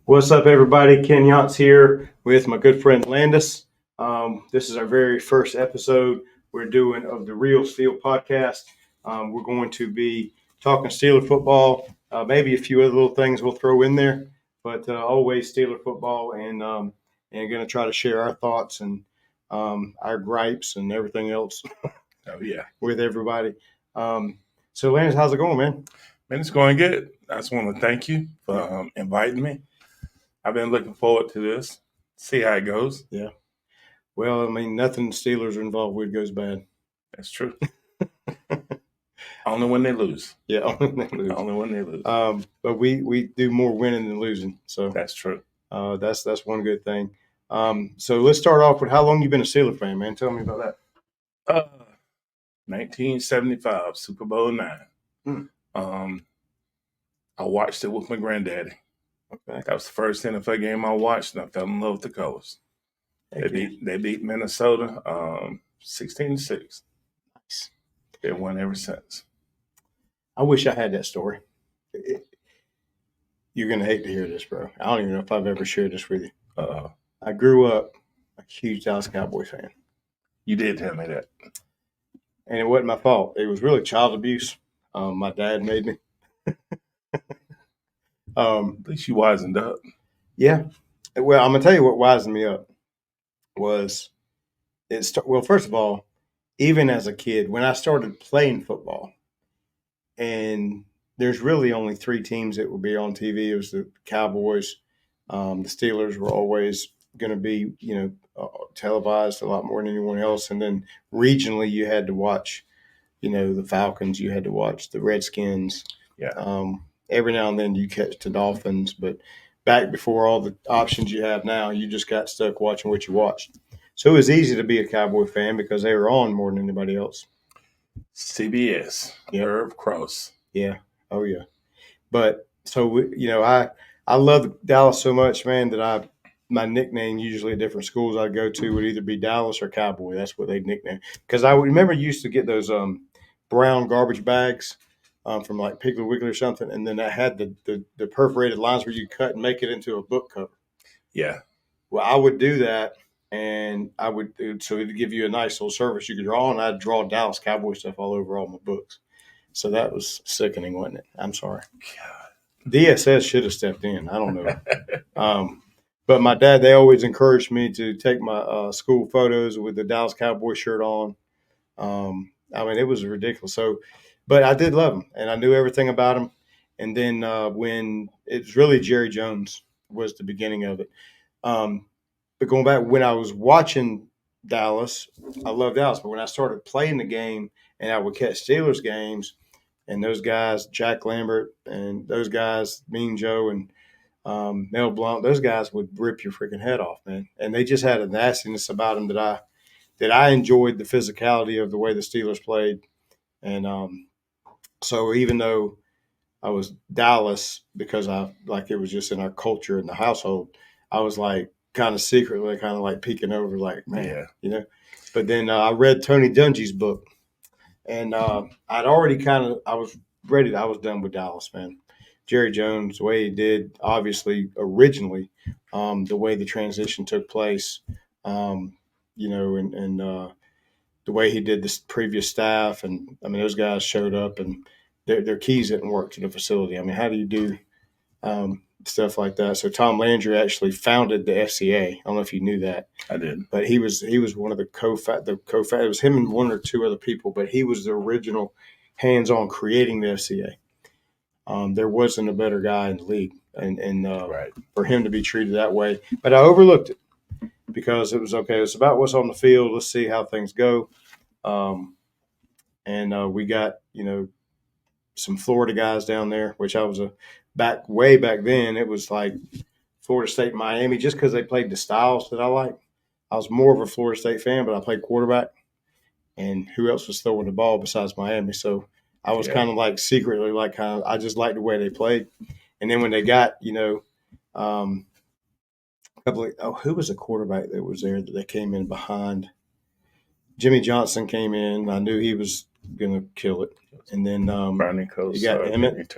What's up, everybody? Ken Yance here with my good friend Landis. This is our very first episode we're doing of the Real Steel podcast. We're going to be talking Steeler football, maybe a few other little things we'll throw in there, but always Steeler football, and going to try to share our thoughts and our gripes and everything else. Oh yeah, with everybody. So Landis, how's it going, man? Man, it's going good. I just want to thank you for inviting me. I've been looking forward to this. See how it goes. Yeah. Well, I mean, nothing Steelers are involved with goes bad. That's true. Only when they lose. Yeah, only when they lose. Only when they lose. But we do more winning than losing. So that's true. That's one good thing. So let's start off with how long you been a Steeler fan, man. Tell me about that. 1975 Super Bowl IX. I watched it with my granddaddy. Okay. That was the first NFL game I watched, and I fell in love with the colors. They beat Minnesota 16-6. Nice. They won ever since. I wish I had that story. You're going to hate to hear this, bro. I don't even know if I've ever shared this with you. I grew up a huge Dallas Cowboys fan. You did tell me that. And it wasn't my fault. It was really child abuse. My dad made me. At least you wisened up. Yeah. Well, I'm going to tell you what wisened me up was well, first of all, even as a kid, when I started playing football, and there's really only three teams that would be on TV. It was the Cowboys. The Steelers were always going to be, televised a lot more than anyone else. And then regionally, you had to watch, the Falcons. You had to watch the Redskins. Yeah. Every now and then you catch the Dolphins, but back before all the options you have now, you just got stuck watching what you watched. So it was easy to be a Cowboy fan because they were on more than anybody else. CBS, yep. Irv Cross. Yeah. Oh, yeah. But so, I love Dallas so much, man, that my nickname usually at different schools I'd go to would either be Dallas or Cowboy. That's what they'd nickname. Because I remember you used to get those brown garbage bags from like Piggly Wiggly or something, and then that had the perforated lines where you cut and make it into a book cover. Yeah. Well, I would do that, and so it'd give you a nice little service you could draw, and I'd draw Dallas Cowboy stuff all over all my books. So that was sickening, wasn't it? I'm sorry. God. DSS should have stepped in. I don't know. But my dad, they always encouraged me to take my school photos with the Dallas Cowboy shirt on. It was ridiculous. But I did love him, and I knew everything about him. And then when it was really Jerry Jones was the beginning of it. But going back, when I was watching Dallas, I loved Dallas. But when I started playing the game and I would catch Steelers games, and those guys, Jack Lambert and those guys, Mean Joe and Mel Blount, those guys would rip your freaking head off, man. And they just had a nastiness about them that I enjoyed the physicality of the way the Steelers played. And so even though I was Dallas because it was just in our culture in the household, I was like kind of secretly kind of like peeking over like, man, But then I read Tony Dungy's book, and I was ready. I was done with Dallas, man. Jerry Jones, the way he did, obviously originally, the way the transition took place, and the way he did this previous staff, and I mean those guys showed up and their keys didn't work to the facility. I mean, how do you do stuff like that? So Tom Landry actually founded the FCA. I don't know if you knew that. I did, but he was one of the It was him and one or two other people, but he was the original hands-on creating the FCA. There wasn't a better guy in the league, and right. for him to be treated that way, but I overlooked it because it was okay. It's about what's on the field. Let's see how things go. And we got some Florida guys down there, which I was way back then. It was like Florida State, Miami, just because they played the styles that I like. I was more of a Florida State fan, but I played quarterback, and who else was throwing the ball besides Miami? So I was kind of like secretly I just liked the way they played. And then when they got who was the quarterback that was there that they came in behind? Jimmy Johnson came in. I knew he was going to kill it. And then Brownie Coast, you got Emmett.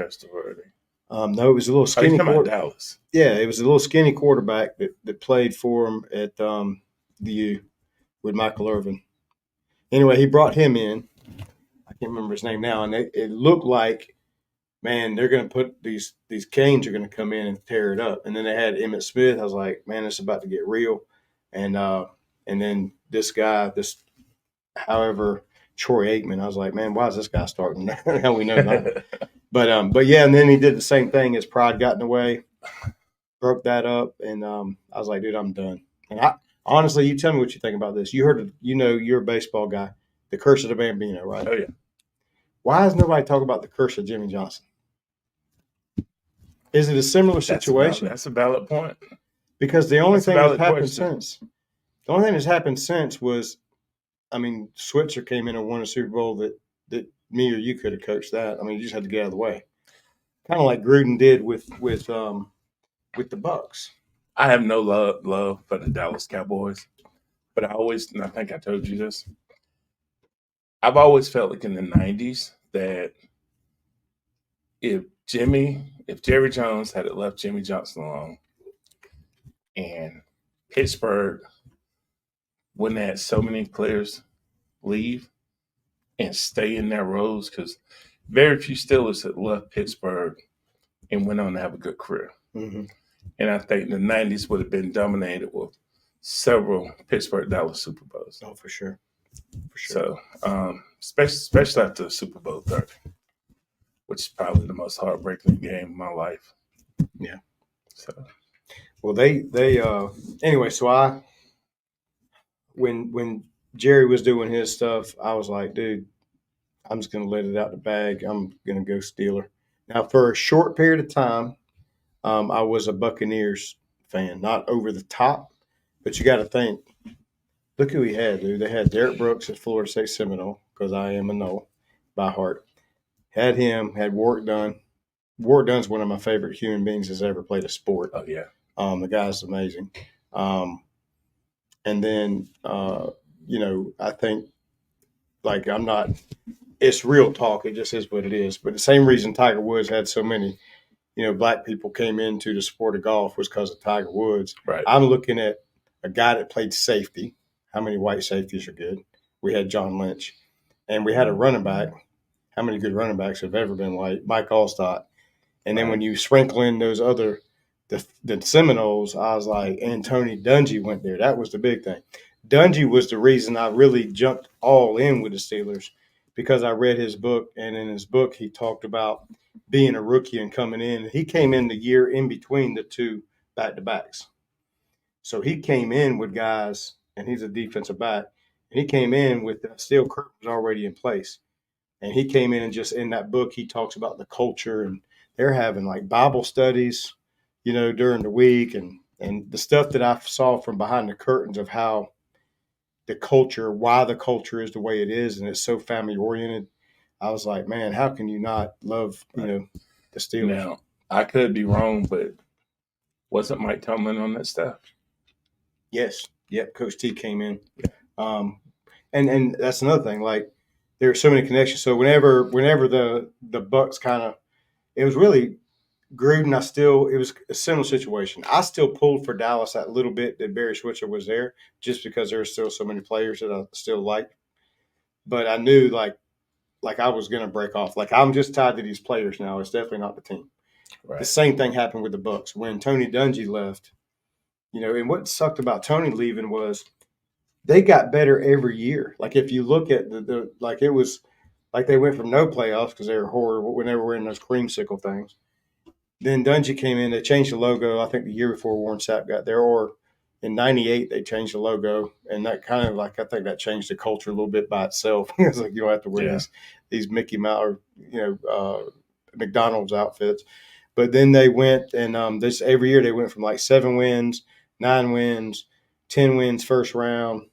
No, it was a little skinny quarterback. Dallas. Yeah, it was a little skinny quarterback that played for him at the U with Michael Irvin. Anyway, he brought him in. I can't remember his name now, and it looked like, man, they're going to put these Canes are going to come in and tear it up. And then they had Emmitt Smith. I was like, man, it's about to get real. And then this guy, however, Troy Aikman, I was like, man, why is this guy starting? How we know that. But yeah, and then he did the same thing. His pride got in the way, broke that up, and I was like, dude, I'm done. And honestly, you tell me what you think about this. You heard, you're a baseball guy. The curse of the Bambino, right? Oh yeah. Why is nobody talking about the curse of Jimmy Johnson? Is it a similar situation? That's a valid point. Because the only thing that's happened since was, I mean, Switzer came in and won a Super Bowl that me or you could have coached that. I mean, you just had to get out of the way. Kind of like Gruden did with the Bucks. I have no love for the Dallas Cowboys, but and I think I told you this, I've always felt like in the 90s that if Jerry Jones had left Jimmy Johnson alone and Pittsburgh wouldn't have had so many players leave and stay in their roles, because very few Steelers had left Pittsburgh and went on to have a good career. Mm-hmm. And I think the 90s would have been dominated with several Pittsburgh-Dallas Super Bowls. Oh, for sure. So, especially after Super Bowl 30, which is probably the most heartbreaking game of my life. Yeah. So, well, they anyway. So when Jerry was doing his stuff, I was like, dude, I'm just gonna let it out the bag. I'm gonna go Steeler. Now, for a short period of time, I was a Buccaneers fan, not over the top, but you got to think. Look who he had, dude. They had Derek Brooks at Florida State Seminole, because I am a Nole by heart. Had him, had Warwick Dunn. Warwick Dunn's one of my favorite human beings that's ever played a sport. Oh, yeah. The guy's amazing. And then, I think, like, it's real talk. It just is what it is. But the same reason Tiger Woods had so many, black people came into the sport of golf was because of Tiger Woods. Right. I'm looking at a guy that played safety. How many white safeties are good? We had John Lynch. And we had a running back. How many good running backs have ever been white? Mike Allstott. And then when you sprinkle in those other, the Seminoles, I was like, and Tony Dungy went there. That was the big thing. Dungy was the reason I really jumped all in with the Steelers, because I read his book. And in his book, he talked about being a rookie and coming in. He came in the year in between the two back-to-backs. So he came in with guys, and he's a defensive back, and he came in with the steel curtain was already in place. And he came in and just in that book, he talks about the culture, and they're having like Bible studies, during the week, and the stuff that I saw from behind the curtains of how why the culture is the way it is, and it's so family oriented. I was like, man, how can you not love, the Steelers? Now, I could be wrong, but wasn't Mike Tomlin on that staff? Yes. Yep. Coach T came in. And that's another thing. Like, there are so many connections. So whenever the Bucks it was really Gruden, it was a similar situation. I still pulled for Dallas that little bit that Barry Switzer was there, just because there were still so many players that I still liked. But I knew like I was going to break off. Like I'm just tied to these players now. It's definitely not the team. Right. The same thing happened with the Bucks when Tony Dungy left. And what sucked about Tony leaving was they got better every year. Like if you look at the like it was like they went from no playoffs because they were horrible when they were wearing those creamsicle things. Then Dungy came in. They changed the logo. I think the year before Warren Sapp got there, or in '98 they changed the logo, and that kind of I think that changed the culture a little bit by itself. It's like you don't have to wear these Mickey Mouse or McDonald's outfits. But then they went and this every year they went from like 7 wins, 9 wins, 10 wins first round,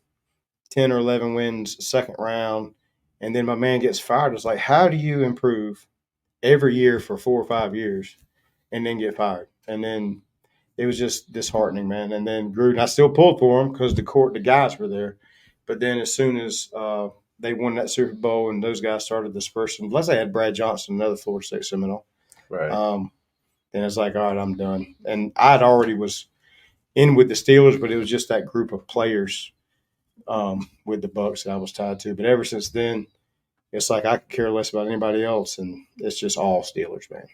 10 or 11 wins second round, and then my man gets fired. It's like, how do you improve every year for 4 or 5 years and then get fired? And then it was just disheartening, man. And then Gruden, I still pulled for him because the guys were there. But then as soon as they won that Super Bowl and those guys started dispersing, plus they had Brad Johnson, another Florida State Seminole. Right. Then it's like, all right, I'm done. And I'd already was in with the Steelers, but it was just that group of players with the Bucks that I was tied to. But ever since then, it's like I could care less about anybody else, and it's just all Steelers, man.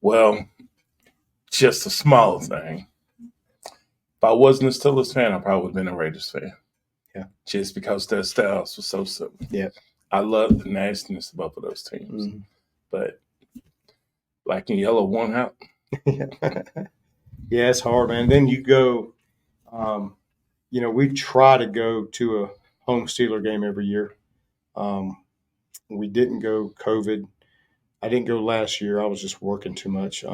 Well, just a small thing. If I wasn't a Steelers fan, I probably would have been a Raiders fan. Yeah. Just because their styles were so similar. Yeah. I love the nastiness of both of those teams. Mm-hmm. But black and yellow won out. Yeah, it's hard, man. Then you go, we try to go to a home Steeler game every year. We didn't go COVID. I didn't go last year. I was just working too much.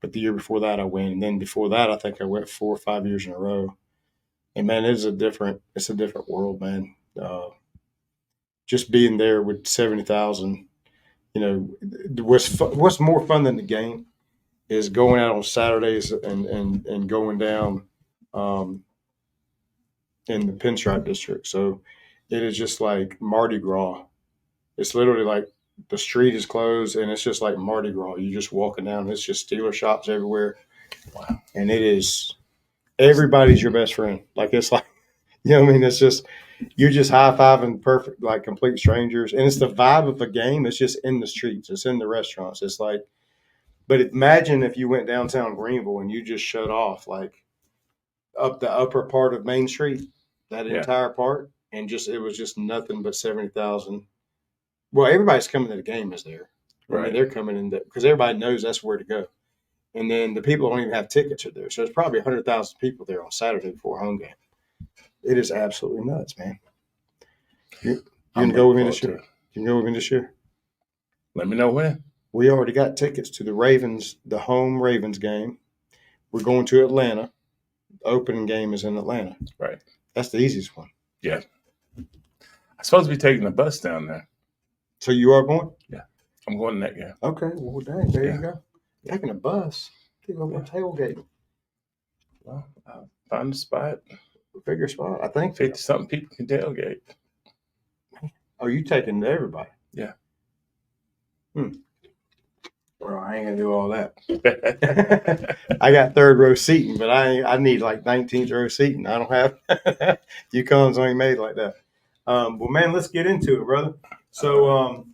But the year before that, I went. And then before that, I think I went 4 or 5 years in a row. And, man, it's a different world, man. Just being there with 70,000, what's more fun than the game is going out on Saturdays and going down in the Pinstripe District. So it is just like Mardi Gras. It's literally like the street is closed and it's just like Mardi Gras. You're just walking down. It's just Steeler shops everywhere. Wow. And it is everybody's your best friend. Like it's like, it's just you're just high-fiving perfect, like complete strangers. And it's the vibe of the game. It's just in the streets. It's in the restaurants. It's like, but imagine if you went downtown Greenville and you just shut off like up the upper part of Main Street, that entire part, and it was just nothing but 70,000. Well, everybody's coming to the game is there. Right. I mean, they're coming in because everybody knows that's where to go. And then the people don't even have tickets are there. So there's probably 100,000 people there on Saturday before a home game. It is absolutely nuts, man. You can go with me this year. You can go with me this year. Let me know when. We already got tickets to the home Ravens game. We're going to Atlanta. The opening game is in Atlanta. Right. That's the easiest one. Yeah. I'm supposed to be taking the bus down there. So you are going? Yeah. I'm going to that game. Okay. Well, dang, there you go. Taking a bus. You go tailgate. Well, I'll find a spot. Figure spot. I think 50-something people can tailgate. Oh, you taking everybody? Yeah. Well, I ain't gonna do all that. I got third row seating, but I need like 19th row seating. I don't have UConn's ain't made like that. Well, man, let's get into it, brother. So,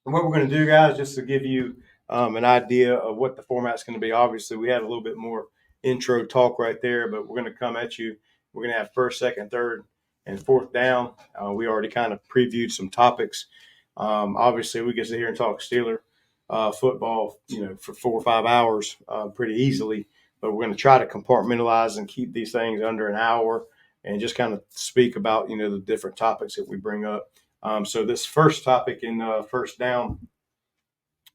what we're gonna do, guys, just to give you an idea of what the format's gonna be. Obviously, we had a little bit more intro talk right there, but we're gonna come at you. We're gonna have first, second, third, and fourth down. We already kind of previewed some topics. Obviously, we get to hear and talk Steeler football, for 4 or 5 hours pretty easily. But we're going to try to compartmentalize and keep these things under an hour and just kind of speak about, the different topics that we bring up. So this first topic in first down,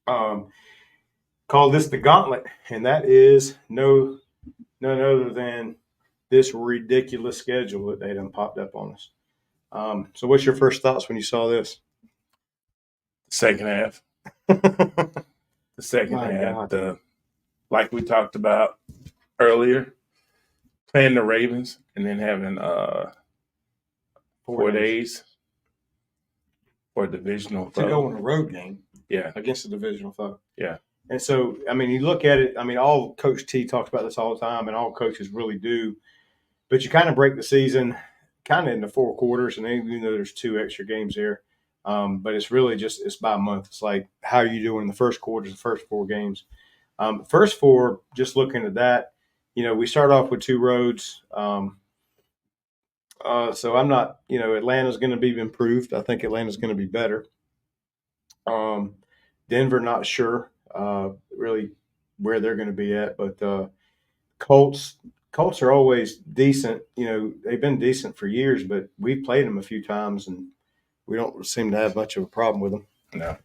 call this the gauntlet, and that is none other than this ridiculous schedule that they done popped up on us. So what's your first thoughts when you saw this? Second half. The second half, like we talked about earlier, playing the Ravens and then having 4 days for a divisional to go on a road game. Yeah, against a divisional foe. Yeah, And so, I mean, you look at it, I mean, all Coach T talks about this all the time, and all coaches really do. But you kind of break the season kind of into 4 quarters, and even though there's 2 extra games there, but it's really just it's by month. It's like how are you doing in the first quarter, the first 4 games. First 4, just looking at that, we start off with 2 roads. So I'm not, Atlanta's going to be improved. I think Atlanta's going to be better. Denver, not sure really where they're going to be at, but Colts are always decent. They've been decent for years, but we've played them a few times, and we don't seem to have much of a problem with them. No.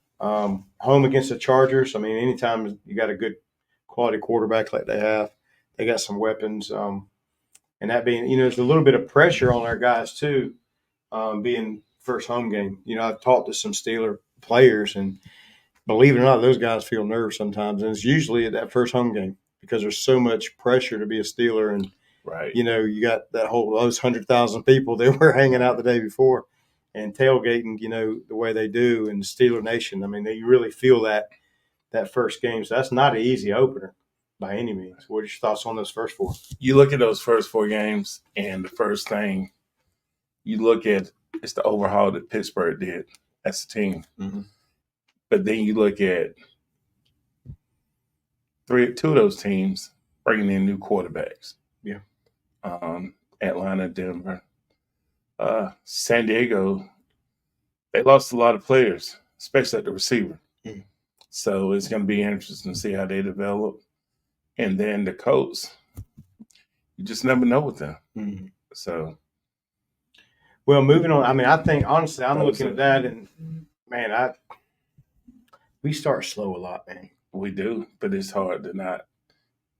Home against the Chargers. I mean, anytime you got a good quality quarterback like they got some weapons. And that being, there's a little bit of pressure on our guys too, being first home game. I've talked to some Steeler players, and believe it or not, those guys feel nerves sometimes, and it's usually at that first home game because there's so much pressure to be a Steeler, and right, you got those 100,000 people that were hanging out the day before and tailgating, the way they do in the Steeler Nation. I mean, they really feel that first game, so that's not an easy opener by any means. What are your thoughts on those first 4? You look at those first 4 games, and the first thing you look at is the overhaul that Pittsburgh did as a team. Mm-hmm. But then you look at 2 of those teams bringing in new quarterbacks. Yeah. Atlanta, Denver, San Diego. They lost a lot of players, especially at the receiver. Mm-hmm. So it's going to be interesting to see how they develop. And then the Colts, you just never know with them. Mm-hmm. So, well, moving on. I mean, I think honestly, I'm looking at that, and man, we start slow a lot, man. We do, but it's hard to not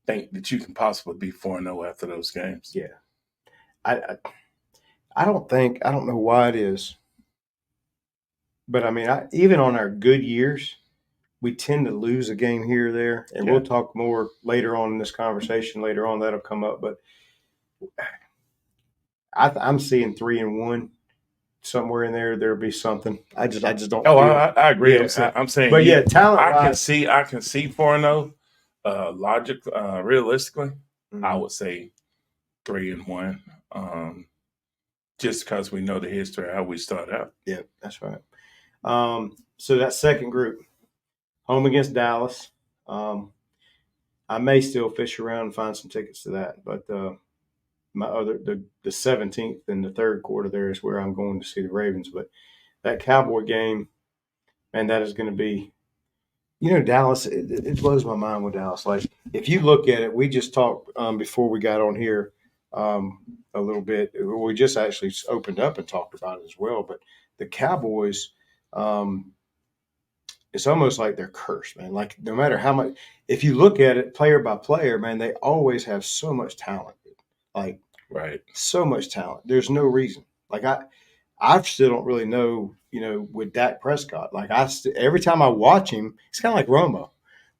think that you can possibly be 4-0 after those games. Yeah, I don't know why it is, but I mean, even on our good years, we tend to lose a game here or there, and we'll talk more later on in this conversation. Later on, that'll come up, but I'm seeing 3-1 somewhere in there. There'll be something. I just don't. Oh, I agree. Yeah, I'm saying, but yeah, talent. I can see 4-0. Realistically, mm-hmm. I would say 3-1. Just because we know the history of how we start out. Yeah, that's right. So that second group, home against Dallas. I may still fish around and find some tickets to that, but my other the 17th in the third quarter there is where I'm going to see the Ravens. But that Cowboy game, man, that is going to be, Dallas. It blows my mind with Dallas. Like if you look at it, we just talked before we got on here a little bit. We just actually opened up and talked about it as well. But the Cowboys, it's almost like they're cursed, man. Like no matter how much, if you look at it player by player, man, they always have so much talent. Like right, so much talent. There's no reason. Like I still don't really know, with Dak Prescott. Like every time I watch him, it's kind of like Romo.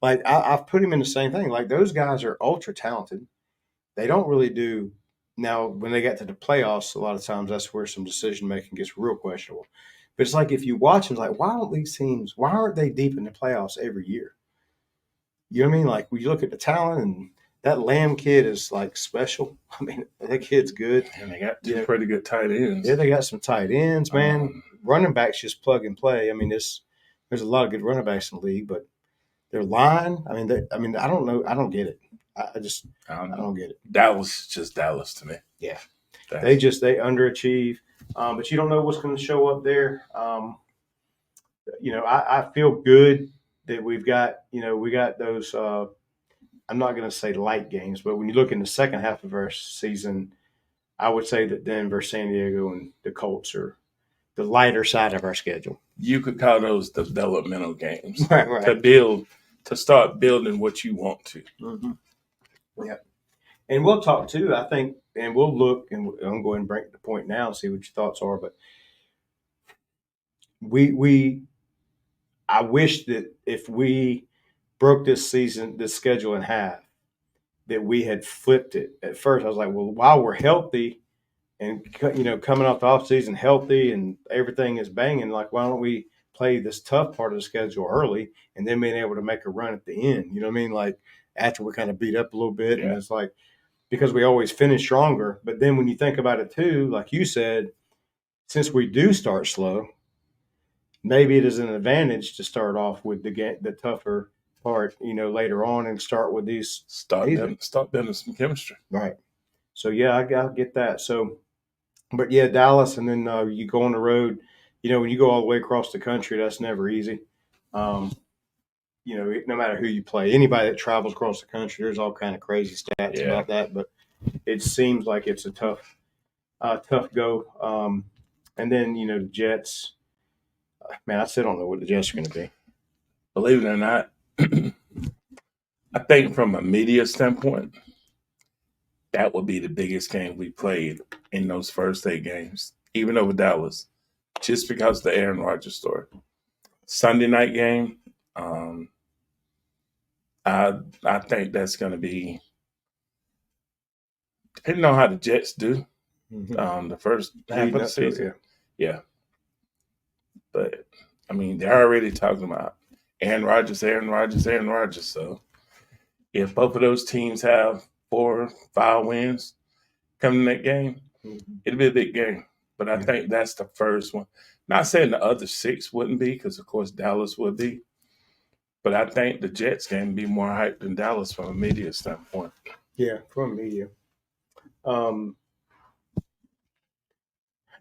Like I've put him in the same thing. Like those guys are ultra talented. They don't really do. Now, when they get to the playoffs, a lot of times that's where some decision making gets real questionable. But it's like if you watch them, like why aren't they deep in the playoffs every year? You know what I mean? Like when you look at the talent, and that Lamb kid is like special. I mean, that kid's good. And they got 2 pretty good tight ends. Yeah, they got some tight ends, man. Running backs just plug and play. I mean, there's a lot of good running backs in the league, but their line, I mean, I don't know. I don't get it. I don't get it. Dallas is just Dallas to me. Yeah. They underachieve, but you don't know what's going to show up there. I feel good that we've got, we got those, I'm not going to say light games, but when you look in the second half of our season, I would say that Denver, San Diego, and the Colts are the lighter side of our schedule. You could call those developmental games. Right. To start building what you want to. Mm-hmm. Yeah. And we'll talk too, I think, and we'll look, and I'm going to bring the point now and see what your thoughts are. But I wish that if we broke this schedule in half, that we had flipped it. At first, I was like, well, while we're healthy and, coming off the off season healthy and everything is banging, like, why don't we play this tough part of the schedule early and then being able to make a run at the end. You know what I mean? Like after we're kind of beat up a little bit, and it's like because we always finish stronger. But then when you think about it too, like you said, since we do start slow, maybe it is an advantage to start off with the tougher part, later on and start with these. Start building some chemistry. Right. So yeah, I get that. So, but yeah, Dallas, and then you go on the road. When you go all the way across the country, that's never easy. No matter who you play, anybody that travels across the country, there's all kind of crazy stats about that. But it seems like it's a tough go. And then the Jets. Man, I still don't know what the Jets are going to be. Believe it or not, I think from a media standpoint, that would be the biggest game we played in those first 8 games, even over Dallas, just because of the Aaron Rodgers story. Sunday night game, I think that's going to be, depending on how the Jets do, the first half of the season. Yeah. But, I mean, they're already talking about Aaron Rodgers. So if both of those teams have 4 or 5 wins coming in that game, it'll be a big game. But I think that's the first one. Not saying the other 6 wouldn't be, because, of course, Dallas would be. But I think the Jets game would be more hyped than Dallas from a media standpoint. Yeah, from media. I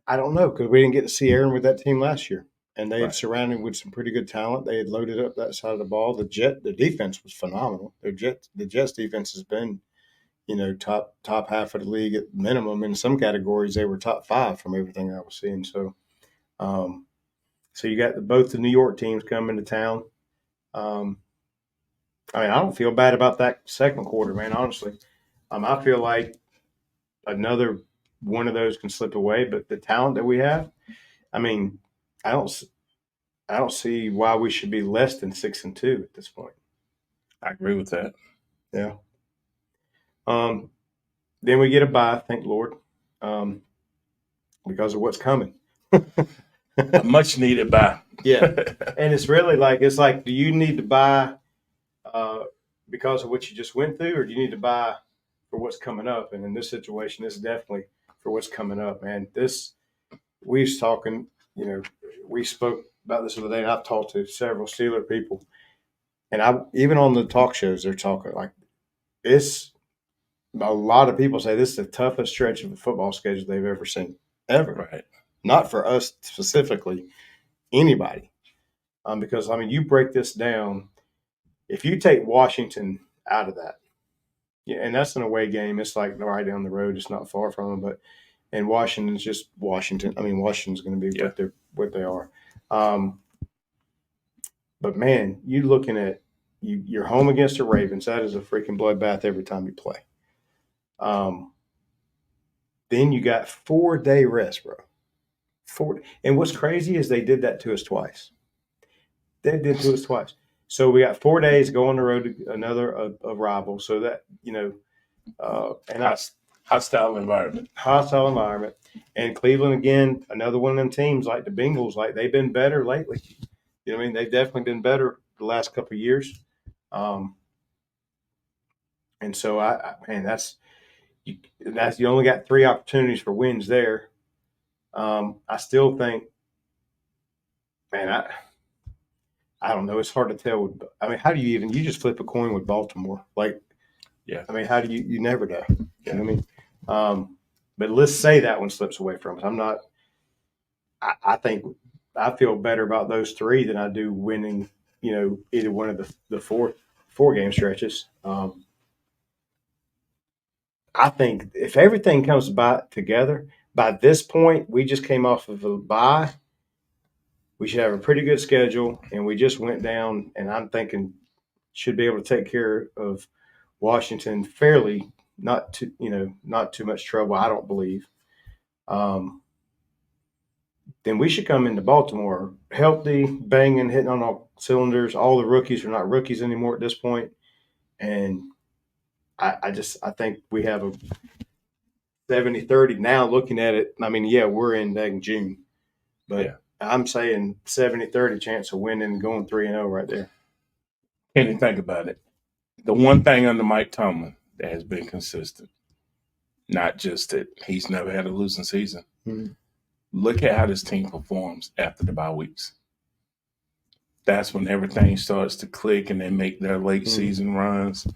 don't know, because we didn't get to see Aaron with that team last year. And they had surrounded with some pretty good talent. They had loaded up that side of the ball. The defense was phenomenal. The Jets defense has been, top half of the league at minimum. In some categories, they were top 5 from everything I was seeing. So, so you got both the New York teams coming to town. I don't feel bad about that second quarter, man. Honestly, I feel like another one of those can slip away. But the talent that we have, I don't see why we should be less than 6-2 at this point. I agree with that. Yeah. Then we get a bye, thank Lord, because of what's coming. A much needed bye. Yeah, and it's really do you need to buy because of what you just went through, or do you need to buy for what's coming up? And in this situation, it's definitely for what's coming up, man. We was talking, we spoke about this the other day, and I've talked to several Steeler people, and even on the talk shows, they're talking like this. A lot of people say this is the toughest stretch of a football schedule they've ever seen, ever. Right. Not for us specifically, anybody. Because, you break this down, if you take Washington out of that, and that's an away game. It's like right down the road. It's not far from them, and Washington's just Washington. Washington's going to be what they are. But, man, you're looking at you're home against the Ravens. That is a freaking bloodbath every time you play. Then you got 4-day rest, bro. And what's crazy is they did that to us twice. They did to us twice. So we got 4 days to go on the road to another a rival. So that and hostile environment. Hostile environment. And Cleveland again, another one of them teams like the Bengals. Like they've been better lately. You know what I mean? They've definitely been better the last couple of years. And so that's you only got 3 opportunities for wins there. I still think, man, I don't know. It's hard to tell. How do you just flip a coin with Baltimore? How do you never know? Yeah. You know what I mean? But let's say that one slips away from us. I think I feel better about those 3 than I do winning, either one of the 4 game stretches. I think if everything comes together, by this point, we just came off of a bye. We should have a pretty good schedule, and we just went down, and I'm thinking should be able to take care of Washington fairly, not too much trouble, I don't believe. Then we should come into Baltimore healthy, banging, hitting on all cylinders. All the rookies are not rookies anymore at this point, and I think we have a 70-30 now looking at it. We're in June, but I'm saying 70-30 chance of winning and going 3-0 right there. Can you think about it? The one thing under Mike Tomlin that has been consistent, not just that he's never had a losing season. Mm-hmm. Look at how this team performs after the bye weeks. That's when everything starts to click and they make their late season runs,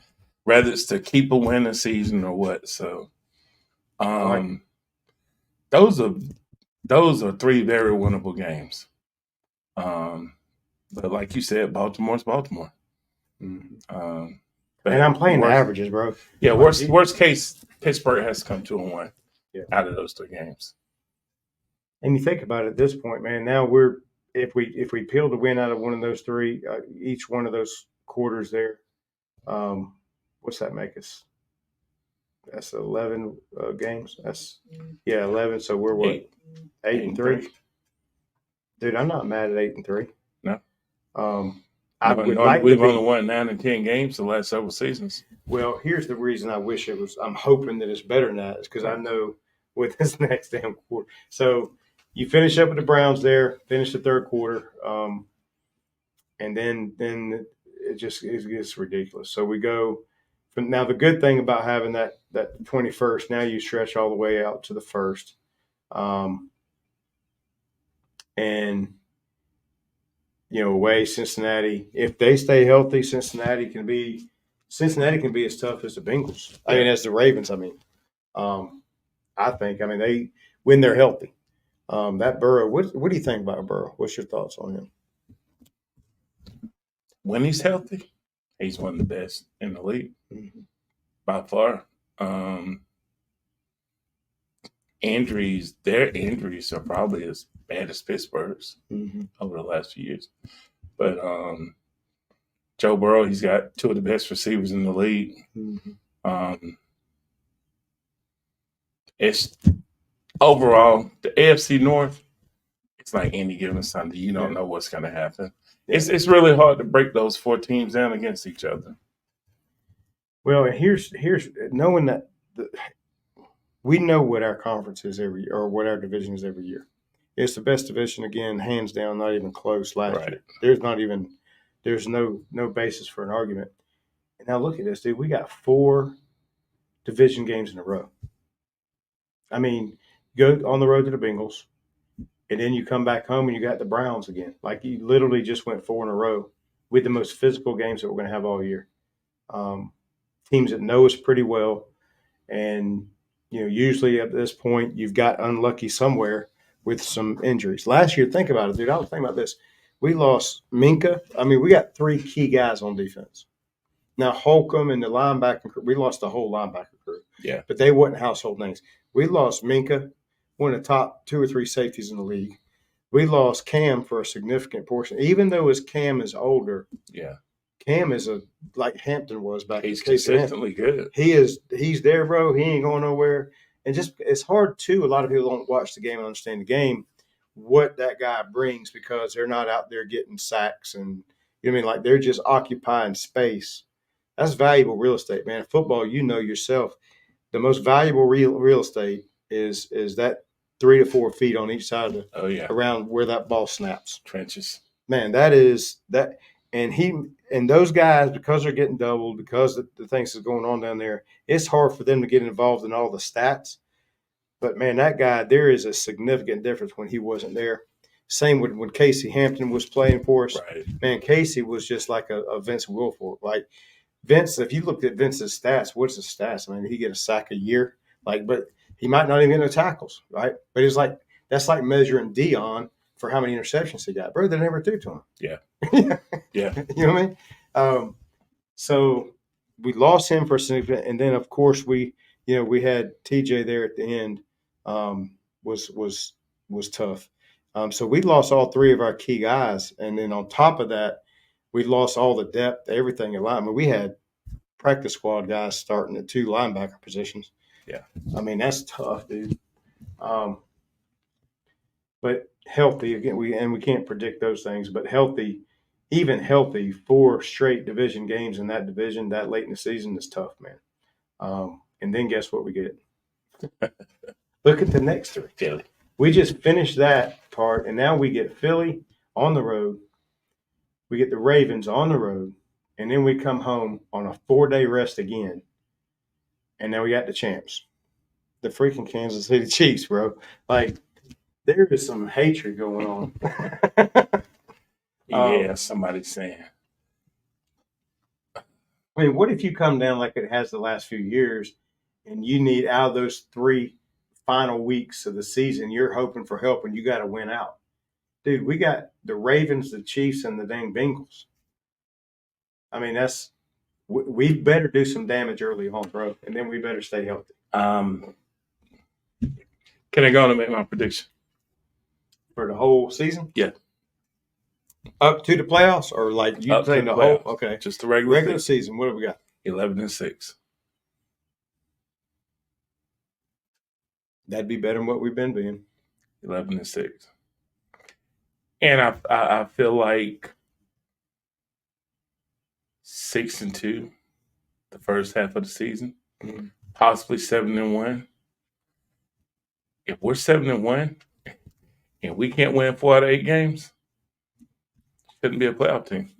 whether it's to keep a winning season or what. So, those are 3 very winnable games. But like you said, Baltimore's Baltimore. Mm-hmm. And I'm playing the averages, bro. Yeah, worst case, Pittsburgh has to come 2-1 out of those 3 games. And you think about it at this point, man. Now if we peel the win out of one of those 3, each one of those quarters there, what's that make us? That's 11 games. That's 11. So we're what? 8-3. Dude, I'm not mad at 8-3. No. We've only won 9 and 10 games the last several seasons. Well, here's the reason I wish it was. I'm hoping that it's better than that. Is because I know with this next damn quarter. So you finish up with the Browns there, finish the third quarter, and then it gets ridiculous. So we go from now. The good thing about having that 21st, now you stretch all the way out to the 1st, and away Cincinnati. If they stay healthy, Cincinnati can be as tough as the Bengals. I mean, as the Ravens. I mean, I think. I mean, they when they're healthy. That Burrow. What do you think about Burrow? What's your thoughts on him? When he's healthy, he's one of the best in the league by far. Their injuries are probably as bad as Pittsburgh's over the last few years. But Joe Burrow, he's got 2 of the best receivers in the league. It's overall the AFC North. It's like any given Sunday, you don't know what's going to happen. It's really hard to break those 4 teams down against each other. Well, here's knowing that we know what our conference is every year, or what our division is every year. It's the best division again, hands down, not even close. Last year, there's no basis for an argument. And now look at this, dude. We got 4 division games in a row. I mean, you go on the road to the Bengals, and then you come back home and you got the Browns again. Like, you literally just went 4 in a row with the most physical games that we're going to have all year. Teams that know us pretty well, and usually at this point you've got unlucky somewhere with some injuries. Last year, think about it, dude. I was thinking about this. We lost Minka. I mean, we got 3 key guys on defense. Now, Holcomb and the linebacker crew, we lost the whole linebacker crew. Yeah. But they weren't household names. We lost Minka, one of the top 2 or 3 safeties in the league. We lost Cam for a significant portion. Even though Cam is older, Cam is like Hampton was back. He's consistently good. He's there, bro. He ain't going nowhere. And just it's hard too. A lot of people don't watch the game and understand the game, what that guy brings, because they're not out there getting sacks and like they're just occupying space. That's valuable real estate, man. Football, yourself, the most valuable real estate is that 3 to 4 feet on each side of around where that ball snaps. Trenches. Man, that is that. And those guys, because they're getting doubled, because the things that's going on down there, it's hard for them to get involved in all the stats. But, man, that guy, there is a significant difference when he wasn't there. Same with when Casey Hampton was playing for us. Right. Man, Casey was just like a Vince Wilfork. Like, Vince, if you looked at Vince's stats, what's his stats? I mean, he get a sack a year. But he might not even get no tackles, right? But it's like that's like measuring Dion for how many interceptions he got. Bro, they never threw to him. Yeah. Yeah. You know what I mean? So we lost him for a significant, and then of course we had TJ there at the end. Was tough. So we lost all 3 of our key guys, and then on top of that, we lost all the depth, everything in line. I mean, we had practice squad guys starting at 2 linebacker positions. Yeah. I mean, that's tough, dude. But healthy again, we can't predict those things, but healthy, even healthy, 4 straight division games in that division that late in the season is tough, man. And then guess what we get? Look at the next 3. Philly. We just finished that part. And now we get Philly on the road. We get the Ravens on the road. And then we come home on a 4-day rest again. And now we got the champs, the freaking Kansas City Chiefs, bro. Like, there is some hatred going on. Yeah, somebody's saying. I mean, what if you come down like it has the last few years and you need out of those 3 final weeks of the season, you're hoping for help and you got to win out? Dude, we got the Ravens, the Chiefs, and the dang Bengals. I mean, we better do some damage early on, bro, and then we better stay healthy. Can I go on and make my prediction? For the whole season? Yeah. Up to the playoffs, or like you saying the whole? Okay, just the regular season. What have we got? 11-6. That'd be better than what we've been being. 11-6. And I feel like 6-2 the first half of the season, possibly 7-1. If we're 7-1 and we can't win 4 out of 8 games, shouldn't be a playoff team.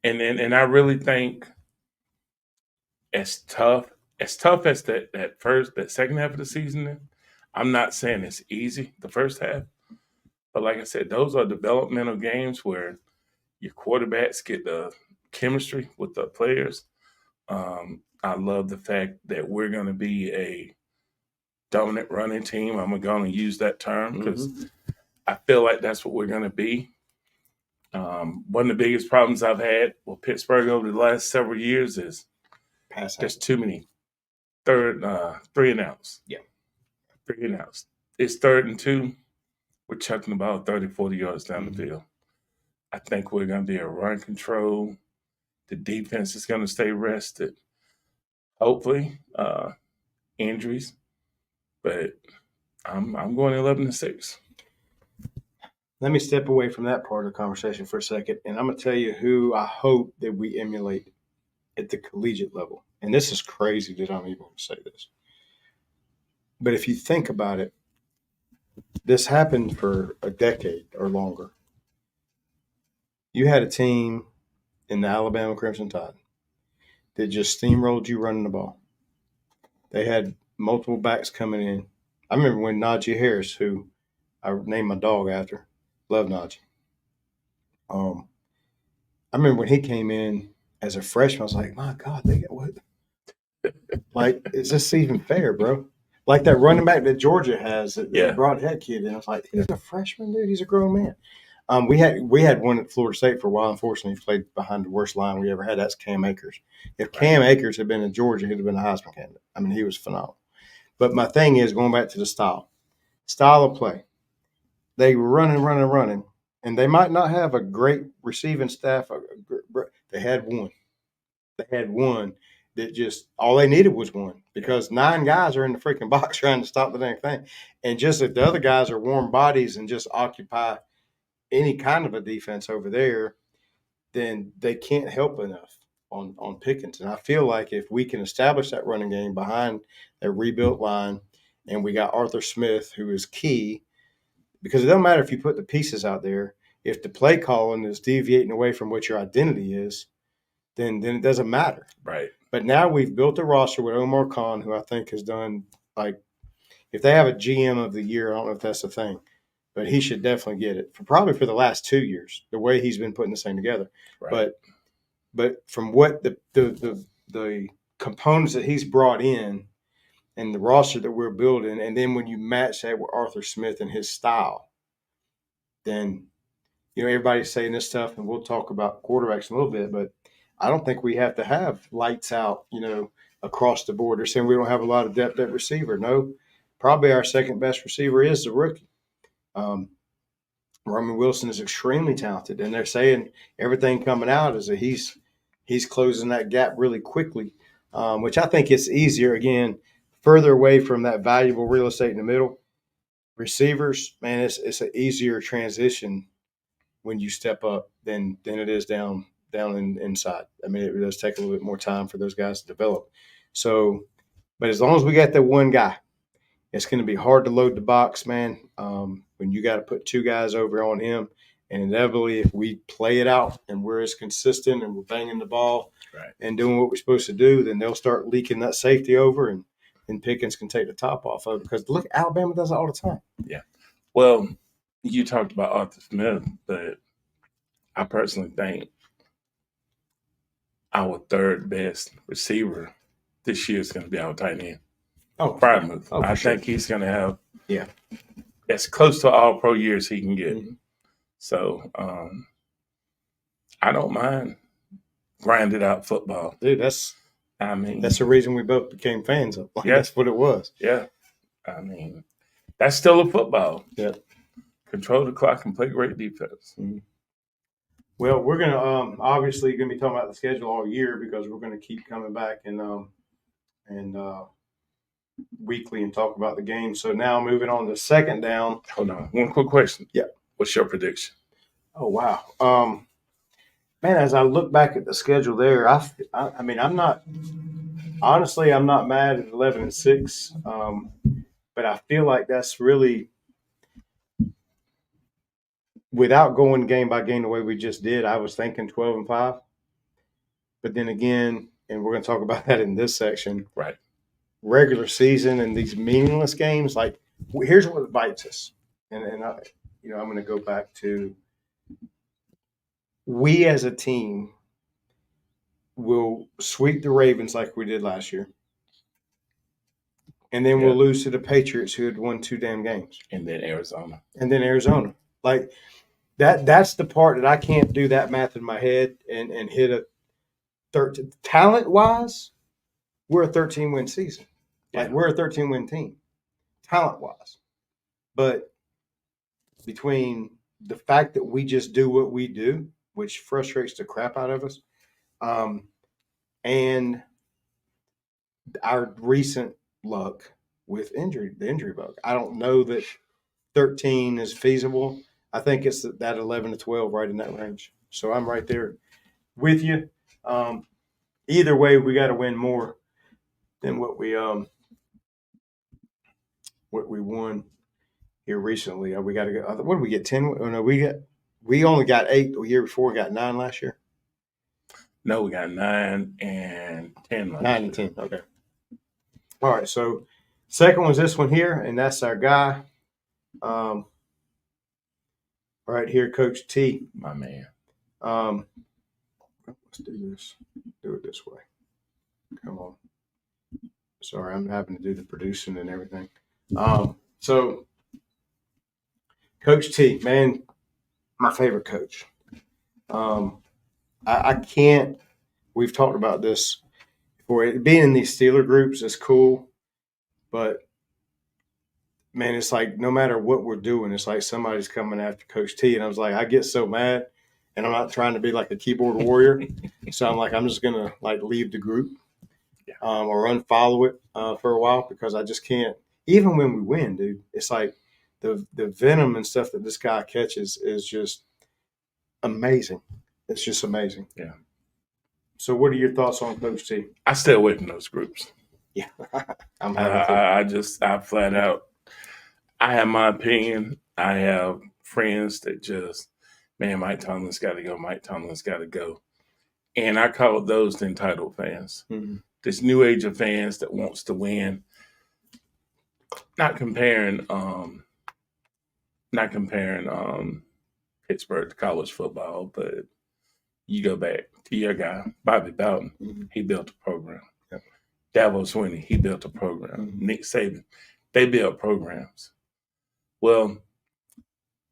And I really think as tough as that second half of the season, I'm not saying it's easy, the first half. But like I said, those are developmental games where your quarterbacks get the chemistry with the players. I love the fact that we're going to be a dominant running team. I'm going to use that term because I feel like that's what we're going to be. One of the biggest problems I've had with Pittsburgh over the last several years is there's too many 3 and outs. Yeah. 3 and outs. It's 3rd and 2. We're chucking about 30, 40 yards down the field. I think we're going to be a run control. The defense is going to stay rested. Hopefully, injuries. But I'm going 11-6. Let me step away from that part of the conversation for a second, and I'm going to tell you who I hope that we emulate at the collegiate level. And this is crazy that I'm able to say this. But if you think about it, this happened for a decade or longer. You had a team in the Alabama Crimson Tide that just steamrolled you running the ball. They had multiple backs coming in. I remember when Najee Harris, who I named my dog after, love Najee. I remember when he came in as a freshman, I was like, my God, they got what? Like, is this even fair, bro? Like that running back that Georgia has, that broadhead kid, and I was like, he's a freshman, dude. He's a grown man. We had one at Florida State for a while. Unfortunately, he played behind the worst line we ever had. That's Cam Akers. If Cam Akers had been in Georgia, he'd have been a Heisman candidate. I mean, he was phenomenal. But my thing is, going back to the style of play. They were running, and they might not have a great receiving staff. They had one. That just all they needed was one, because 9 guys are in the freaking box trying to stop the dang thing. And just if the other guys are warm bodies and just occupy any kind of a defense over there, then they can't help enough on Pickens. And I feel like if we can establish that running game behind a rebuilt line, and we got Arthur Smith, who is key, because it doesn't matter if you put the pieces out there. If the play calling is deviating away from what your identity is, then it doesn't matter. Right. But now we've built a roster with Omar Khan, who I think has done, like, if they have a GM of the year, I don't know if that's the thing, but he should definitely get it probably for the last 2 years, the way he's been putting this thing together. Right. But from what the components that he's brought in and the roster that we're building, and then when you match that with Arthur Smith and his style, then, everybody's saying this stuff, and we'll talk about quarterbacks in a little bit, but I don't think we have to have lights out, across the board. They're saying we don't have a lot of depth at receiver. No, probably our second best receiver is the rookie. Roman Wilson is extremely talented, and they're saying everything coming out is that he's closing that gap really quickly, which I think it's easier, again, further away from that valuable real estate in the middle. Receivers, man, it's an easier transition when you step up than it is down inside. I mean, it does take a little bit more time for those guys to develop. So, but as long as we got that one guy, It's going to be hard to load the box, man. When you got to put two guys over on him, and inevitably, if we play it out and we're as consistent and we're banging the ball and doing what we're supposed to do, then they'll start leaking that safety over, and Pickens can take the top off of it. Because look, Alabama does it all the time. Yeah. Well, you talked about Arthur Smith, but I personally think our third best receiver this year is going to be our tight end. Oh, Freiermuth. Oh, I sure. think he's going to have Yeah. as close to all pro years he can get. Mm-hmm. So I don't mind grinded out football. Dude, that's the reason we both became fans of. Like, that's what it was. Yeah. I mean, that's still a football. Yeah. Control the clock and play great defense. Mm-hmm. Well, we're gonna obviously gonna be talking about the schedule all year because we're gonna keep coming back and weekly and talk about the game. So now moving on to second down. Hold on, one quick question. Yeah, what's your prediction? Oh wow, man! As I look back at the schedule there, I mean, I'm not mad at 11-6, but I feel like that's really. Without going game by game the way we just did, I was thinking 12-5. But then again, and we're going to talk about that in this section, right? Regular season and these meaningless games, like here's what bites us. And I, I'm going to go back to we as a team will sweep the Ravens like we did last year. And then we'll lose to the Patriots who had won 2 damn games. And then Arizona. Like, that's the part that I can't do that math in my head and hit a 13. Talent-wise, we're a 13-win season. Like, we're a 13-win team, talent-wise. But between the fact that we just do what we do, which frustrates the crap out of us, and our recent luck with the injury bug, I don't know that 13 is feasible. I think it's that 11 to 12 right in that range. So I'm right there with you. Either way, we got to win more than what we won here recently. We got to go. What did we get? 10? Oh, no, we only got 8 the year before. We got 9 last year. No, we got 9 and 10 last 9 and 10. Okay. All right. So second one's this one here, and that's our guy. Right here, Coach T. My man. Let's do this. Do it this way. Come on. Sorry, I'm having to do the producing and everything. So, Coach T, man, my favorite coach. I can't. We've talked about this before. Being in these Steeler groups is cool, but man, it's like no matter what we're doing, it's like somebody's coming after Coach T. And I was like, I get so mad, and I'm not trying to be like a keyboard warrior. So I'm like, I'm just going to like leave the group or unfollow it for a while because I just can't. Even when we win, dude, it's like the venom and stuff that this guy catches is just amazing. It's just amazing. Yeah. So what are your thoughts on Coach T? I stay away from those groups. Yeah. I flat out, I have my opinion. I have friends that just, man, Mike Tomlin's got to go. Mike Tomlin's got to go. And I call those the entitled fans. Mm-hmm. This new age of fans that wants to win. Not comparing Pittsburgh to college football, but you go back to your guy, Bobby Bowden. Mm-hmm. He built a program. Yep. Dabo Swinney, he built a program. Mm-hmm. Nick Saban, they built programs. Well,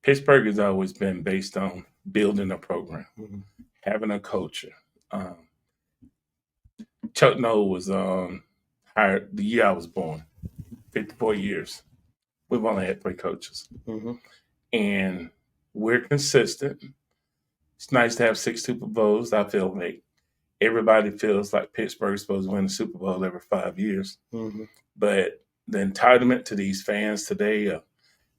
Pittsburgh has always been based on building a program, mm-hmm. having a culture. Chuck Noll was hired the year I was born, 54 years. We've only had 3 coaches. Mm-hmm. And we're consistent. It's nice to have 6 Super Bowls. I feel like everybody feels like Pittsburgh's supposed to win the Super Bowl every 5 years. Mm-hmm. But the entitlement to these fans today,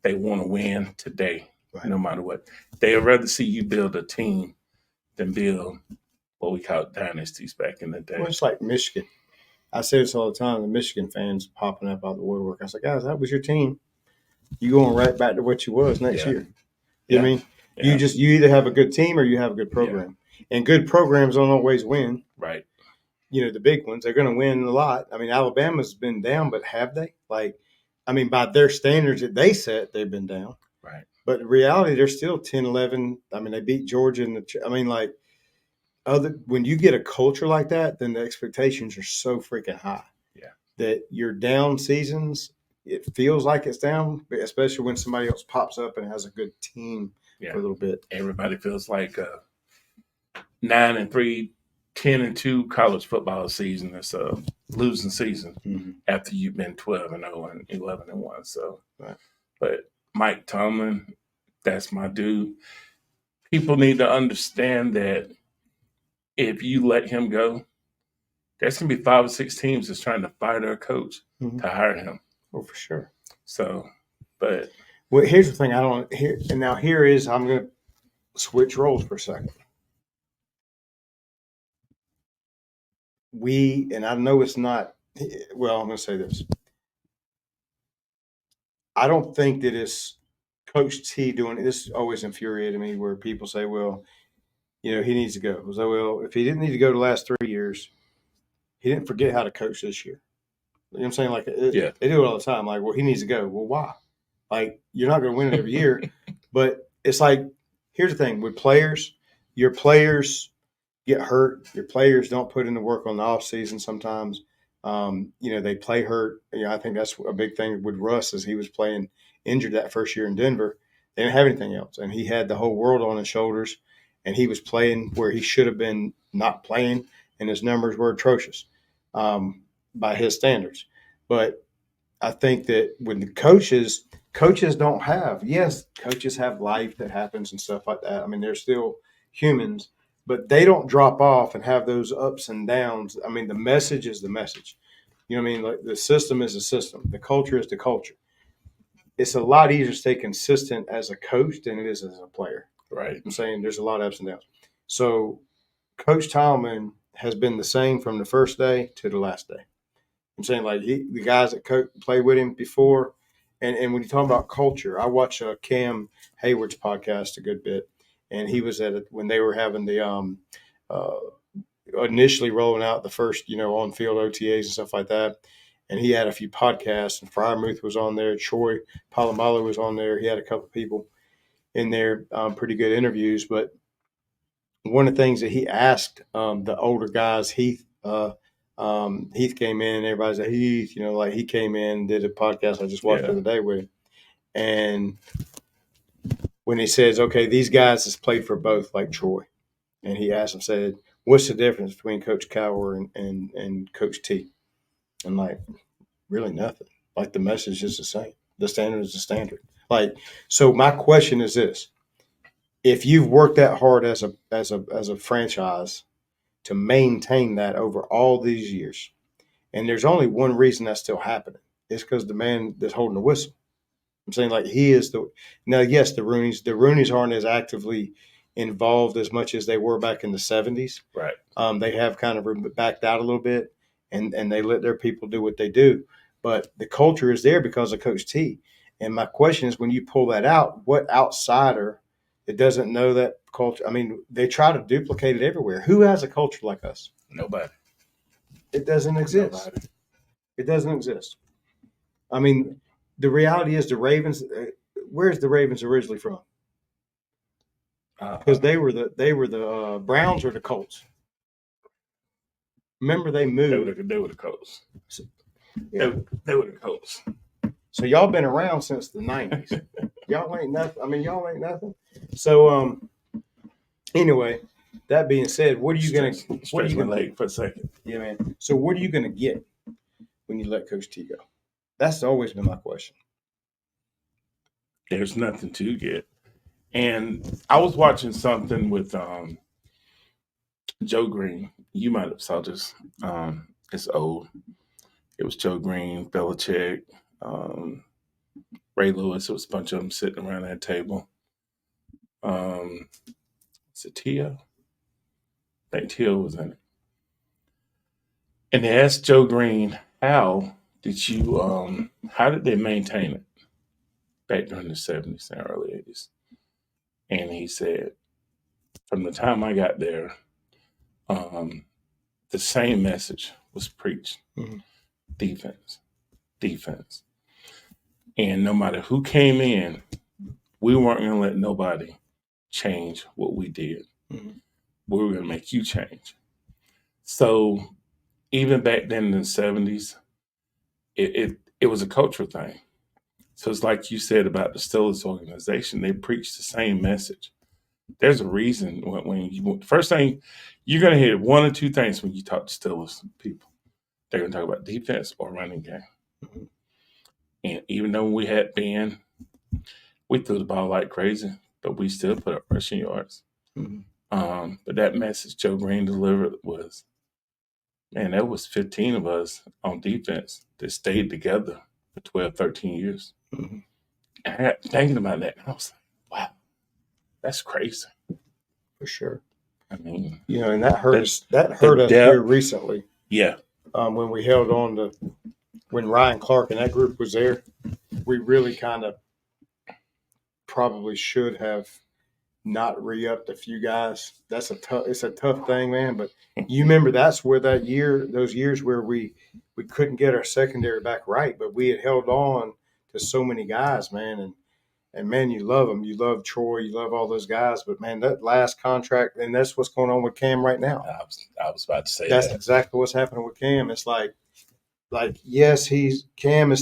they want to win today, right. No matter what. They'd rather see you build a team than build what we call dynasties back in the day. Well, it's like Michigan. I say this all the time. The Michigan fans popping up out the woodwork. I was like, guys, that was your team. You going right back to what you was next year. You know what I mean? Yeah. You either have a good team or you have a good program. And good programs don't always win. Right. You know, the big ones, they're going to win a lot. I mean, Alabama's been down, but have they? By their standards that they set, they've been down. Right. But in reality, they're still 10-11. I mean, they beat Georgia when you get a culture like that, then the expectations are so freaking high. Yeah. That your down seasons, it feels like it's down, especially when somebody else pops up and has a good team for a little bit. Everybody feels like 9-3, 10-2 college football season is a losing season after you've been 12-0 and 11-1. So, but Mike Tomlin, that's my dude. People need to understand that if you let him go, there's going to be 5 or 6 teams that's trying to fire their coach to hire him. Oh, for sure. So, but. Well, here's the thing. I'm going to switch roles for a second. And I know it's not, well, I'm going to say this. I don't think that it's Coach T doing it. This always infuriated me where people say, well, he needs to go. So, well, if he didn't need to go the last 3 years, he didn't forget how to coach this year. You know what I'm saying? They do it all the time. Like, well, he needs to go. Well, why? Like, you're not going to win it every year. But it's like, here's the thing. With players, your players get hurt. Your players don't put in the work on the off season sometimes. They play hurt. I think that's a big thing with Russ is he was playing injured that first year in Denver. They didn't have anything else. And he had the whole world on his shoulders. And he was playing where he should have been not playing. And his numbers were atrocious by his standards. But I think that when the coaches don't have, yes, coaches have life that happens and stuff like that. I mean, they're still humans, but they don't drop off and have those ups and downs. I mean, the message is the message. You know what I mean? Like the system is the system. The culture is the culture. It's a lot easier to stay consistent as a coach than it is as a player. Right. I'm saying there's a lot of ups and downs. So Coach Tomlin has been the same from the first day to the last day. I'm saying the guys that played with him before, and when you talk about culture, I watch Cam Hayward's podcast a good bit, and he was at it when they were having the initially rolling out the first on field OTAs and stuff like that, and he had a few podcasts, and Fryermuth was on there, Troy Polamalu was on there, he had a couple of people in there, pretty good interviews, but one of the things that he asked the older guys, Heath came in and everybody's like, Heath, he came in, did a podcast I just watched the other day with him. And when he says, okay, these guys has played for both like Troy. And he asked him, said, what's the difference between Coach Cowher and Coach T? And really nothing. The message is the same. The standard is the standard. So my question is this. If you've worked that hard as a franchise to maintain that over all these years, and there's only one reason that's still happening. It's because the man that's holding the whistle. I'm saying he is now, yes, the Rooneys aren't as actively involved as much as they were back in the 70s. Right. They have kind of backed out a little bit and they let their people do what they do. But the culture is there because of Coach T. And my question is, when you pull that out, what outsider that doesn't know that culture? I mean, they try to duplicate it everywhere. Who has a culture like us? Nobody. It doesn't exist. Nobody. It doesn't exist. I mean, the reality is the Ravens. Where's the Ravens originally from? Because they were the Browns or the Colts. Remember, they moved. They were the Colts. So, yeah. They were the Colts. So y'all been around since the 90s. Y'all ain't nothing. I mean, y'all ain't nothing. So anyway, that being said, what are you going to stretch my leg for a second? Yeah, man. So what are you going to get when you let Coach T go? That's always been my question. There's nothing to get. And I was watching something with Joe Green. You might have saw this. It's old. It was Joe Green, Belichick, Ray Lewis. It was a bunch of them sitting around that table. Is it Tio? I think Tio was in it. And they asked Joe Green, how did they maintain it back during the 70s and early 80s? And he said, from the time I got there, the same message was preached. Mm-hmm. Defense, defense. And no matter who came in, we weren't going to let nobody change what we did. Mm-hmm. We were going to make you change. So even back then in the 70s, it was a cultural thing. So it's like you said about the Steelers organization, they preach the same message. There's a reason when you first thing you're going to hear one or two things when you talk to Steelers people. They're going to talk about defense or running game. Mm-hmm. And even though we had Ben, we threw the ball like crazy, but we still put up rushing yards. Mm-hmm. But that message Joe Green delivered was, man, there was 15 of us on defense that stayed together for 12, 13 years. Mm-hmm. And I got thinking about that, and I was like, wow, that's crazy. For sure. I mean, and that hurt us. That hurt us here recently. Yeah. When we held on to when Ryan Clark and that group was there, we really kind of probably should have not re-upped a few guys. It's a tough thing, man. But you remember those years where we couldn't get our secondary back right, but we had held on to so many guys, man. And man, you love them. You love Troy. You love all those guys. But man, that last contract, and that's what's going on with Cam right now. I was about to say that's that. exactly what's happening with Cam. It's like yes, Cam can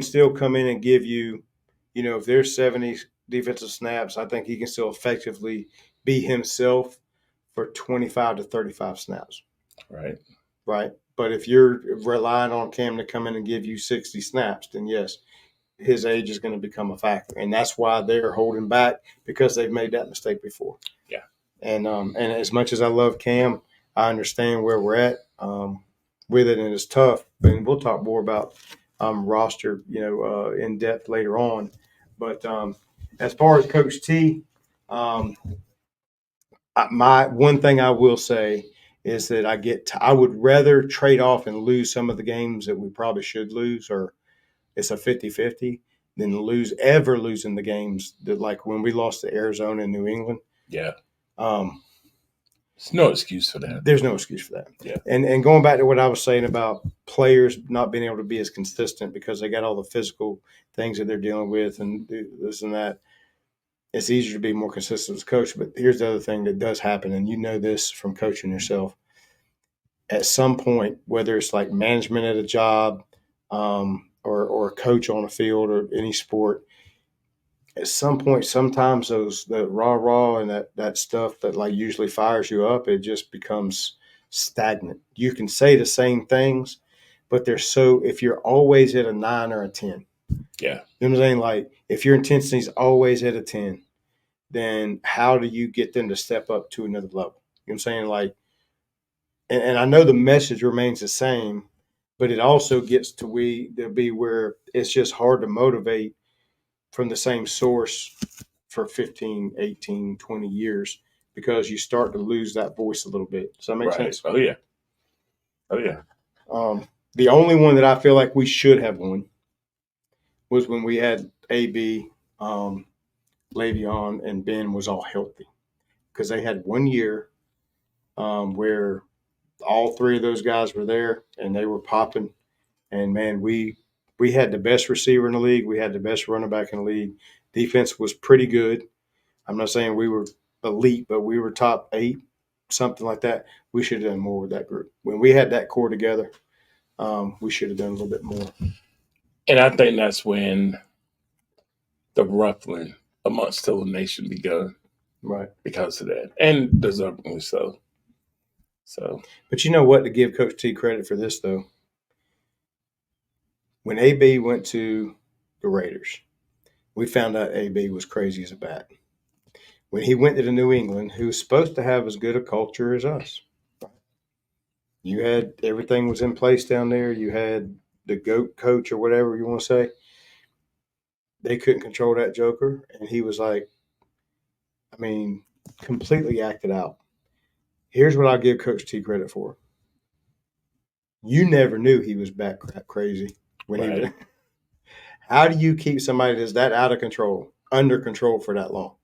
still come in and give you, if there's 70 defensive snaps, I think he can still effectively be himself for 25 to 35 snaps. Right. Right. But if you're relying on Cam to come in and give you 60 snaps, then yes, his age is going to become a factor. And that's why they're holding back, because they've made that mistake before. Yeah. And as much as I love Cam, I understand where we're at with it, and it's tough. And we'll talk more about roster, in depth later on. But as far as Coach T, my one thing I will say is that I would rather trade off and lose some of the games that we probably should lose, or it's a 50-50, than losing the games that, like when we lost to Arizona and New England. Yeah. There's no excuse for that. There's no excuse for that. Yeah. And going back to what I was saying about players not being able to be as consistent because they got all the physical things that they're dealing with and this and that, it's easier to be more consistent as a coach. But here's the other thing that does happen, and you know this from coaching yourself. At some point, whether it's like management at a job or a coach on a field or any sport, at some point, sometimes the rah and that stuff that like usually fires you up, it just becomes stagnant. You can say the same things, but if you're always at a 9 or a 10, yeah, you know what I'm saying? Like if your intensity is always at a 10, then how do you get them to step up to another level? You know what I'm saying? Like, and I know the message remains the same, but it also gets to be where it's just hard to motivate from the same source for 15, 18, 20 years, because you start to lose that voice a little bit. Does that make sense? Oh, yeah. Oh, yeah. The only one that I feel like we should have won was when we had AB, Le'Veon, and Ben was all healthy, because they had 1 year where all three of those guys were there and they were popping. And, man, we had the best receiver in the league. We had the best running back in the league. Defense was pretty good. I'm not saying we were elite, but we were top 8, something like that. We should have done more with that group. When we had that core together, we should have done a little bit more. And I think that's when the ruffling amongst the nation begun. Right. Because of that. And deservedly so. But you know what, to give Coach T credit for this, though. When AB went to the Raiders, we found out AB was crazy as a bat. When he went to the New England, who was supposed to have as good a culture as us. You had everything was in place down there. You had the GOAT coach or whatever you want to say. They couldn't control that joker. And he was like, completely acted out. Here's what I'll give Coach T credit for. You never knew he was back crazy when he was. How do you keep somebody that's that out of control, under control for that long?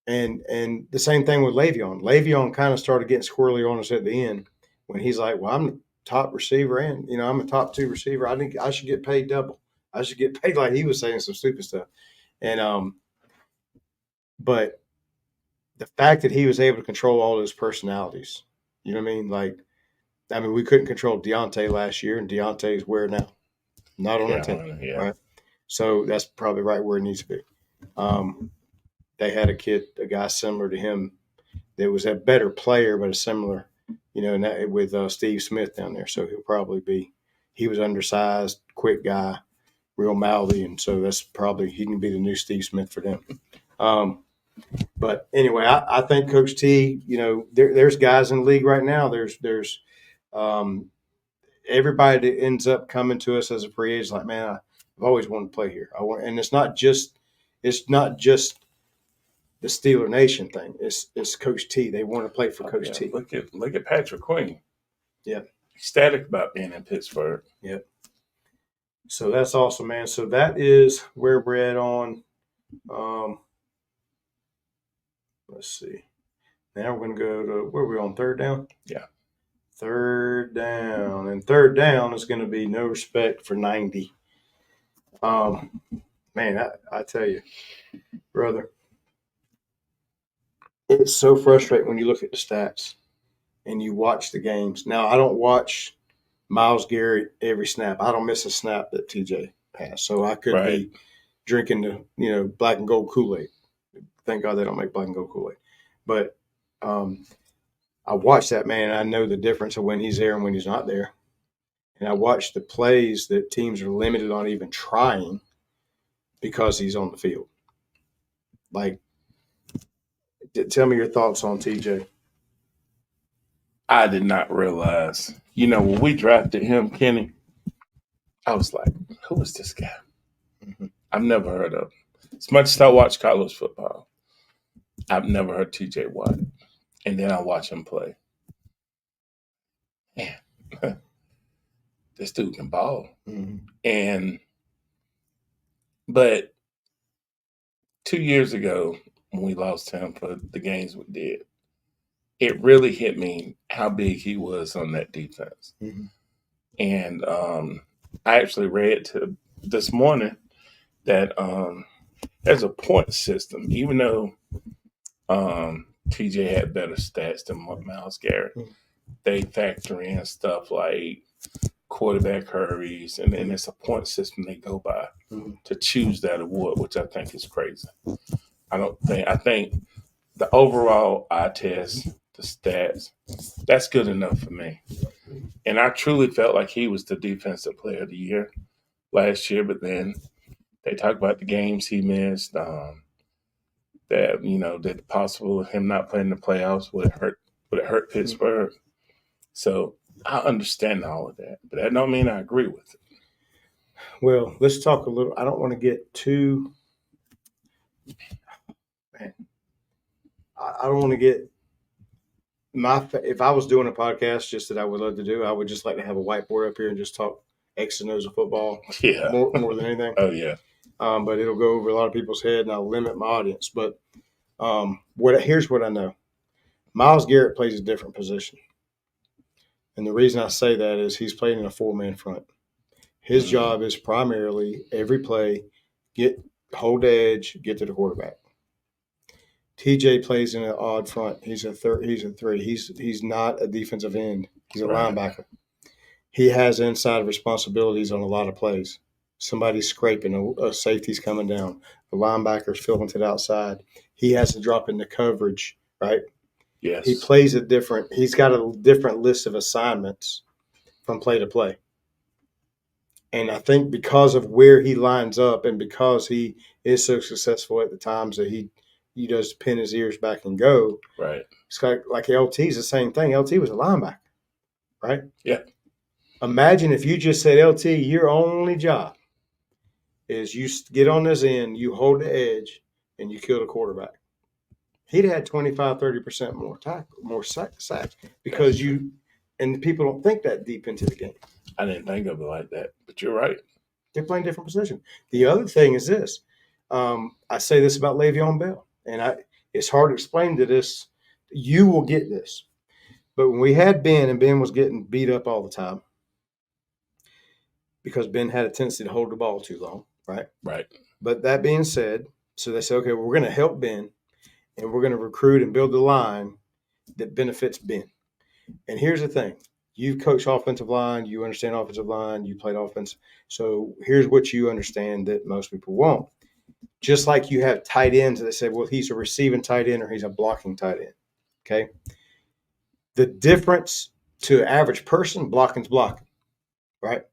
And the same thing with Le'Veon. Le'Veon kind of started getting squirrely on us at the end when he's like, "Well, I'm the top receiver, and I'm a top 2 receiver. I think I should get paid double. I should get paid," like he was saying some stupid stuff. And but the fact that he was able to control all his personalities, you know what I mean? Like, I mean, we couldn't control Deontay last year, and Deontay's where now? Not on the team, right? So that's probably right where it needs to be. They had a guy similar to him that was a better player, but a similar, with Steve Smith down there. So he'll probably be. He was undersized, quick guy, real mouthy, and so that's probably he can be the new Steve Smith for them. But anyway, I think Coach T, there's guys in the league right now. There's everybody that ends up coming to us as a free agent, like, man, I've always wanted to play here. And it's not just the Steeler Nation thing. It's Coach T. They want to play for Coach T. Look at Patrick Queen. Yeah, ecstatic about being in Pittsburgh. Yep. So that's awesome, man. So that is where we're at on. Let's see. Now we're going to go to where are we on third down? Yeah. Third down. And third down is going to be no respect for 90. Man, I tell you, brother, it's so frustrating when you look at the stats and you watch the games. Now, I don't watch Myles Garrett every snap. I don't miss a snap that TJ has. So I could be drinking the, black and gold Kool-Aid. Thank God they don't make black and gold Kool-Aid. But I watch that man, and I know the difference of when he's there and when he's not there. And I watch the plays that teams are limited on even trying because he's on the field. Like, tell me your thoughts on TJ. I did not realize, when we drafted him, Kenny, I was like, who is this guy? Mm-hmm. I've never heard of him. As much as I watch college football, I've never heard TJ Watt. And then I watch him play. Man, this dude can ball. Mm-hmm. But 2 years ago, when we lost him for the games we did, it really hit me how big he was on that defense. Mm-hmm. And I actually read this morning that there's a point system, even though TJ had better stats than Myles Garrett. Mm-hmm. They factor in stuff like quarterback hurries, and it's a point system they go by to choose that award, which I think is crazy. I think the overall eye test, the stats, that's good enough for me. And I truly felt like he was the defensive player of the year last year, but then they talk about the games he missed, that possible him not playing the playoffs would it hurt Pittsburgh. So I understand all of that, but that don't mean I agree with it. Well, let's talk a little. I don't want to get too. Man, I don't want to get if I was doing a podcast just that I would love to do, I would just like to have a whiteboard up here and just talk X and O's of football. Yeah. More than anything. Oh yeah. But it'll go over a lot of people's head, and I'll limit my audience. But here's what I know: Myles Garrett plays a different position, and the reason I say that is he's playing in a 4-man front. His job is primarily every play, hold the edge, get to the quarterback. TJ plays in an odd front. He's a 3. He's not a defensive end. He's a linebacker. He has inside responsibilities on a lot of plays. Somebody's scraping, a safety's coming down, the linebacker's filling to the outside. He has to drop into coverage, right? Yes. He plays he's got a different list of assignments from play to play. And I think because of where he lines up and because he is so successful at the times that he does pin his ears back and go. Right. It's like LT's the same thing. LT was a linebacker, right? Yeah. Imagine if you just said, LT, your only job is you get on this end, you hold the edge, and you kill the quarterback. he'd had 25, 30% more sacks because and people don't think that deep into the game. I didn't think of it like that, but you're right. They're playing different position. The other thing is this. I say this about Le'Veon Bell, and it's hard to explain to this. You will get this. But when we had Ben, and Ben was getting beat up all the time because Ben had a tendency to hold the ball too long, right? Right. But that being said, so they said, okay, well, we're going to help Ben, and we're going to recruit and build the line that benefits Ben. And here's the thing. You've coached offensive line. You understand offensive line. You played offense. So here's what you understand that most people won't. Just like you have tight ends that say, well, he's a receiving tight end or he's a blocking tight end. Okay. The difference to an average person, blocking's blocking, right?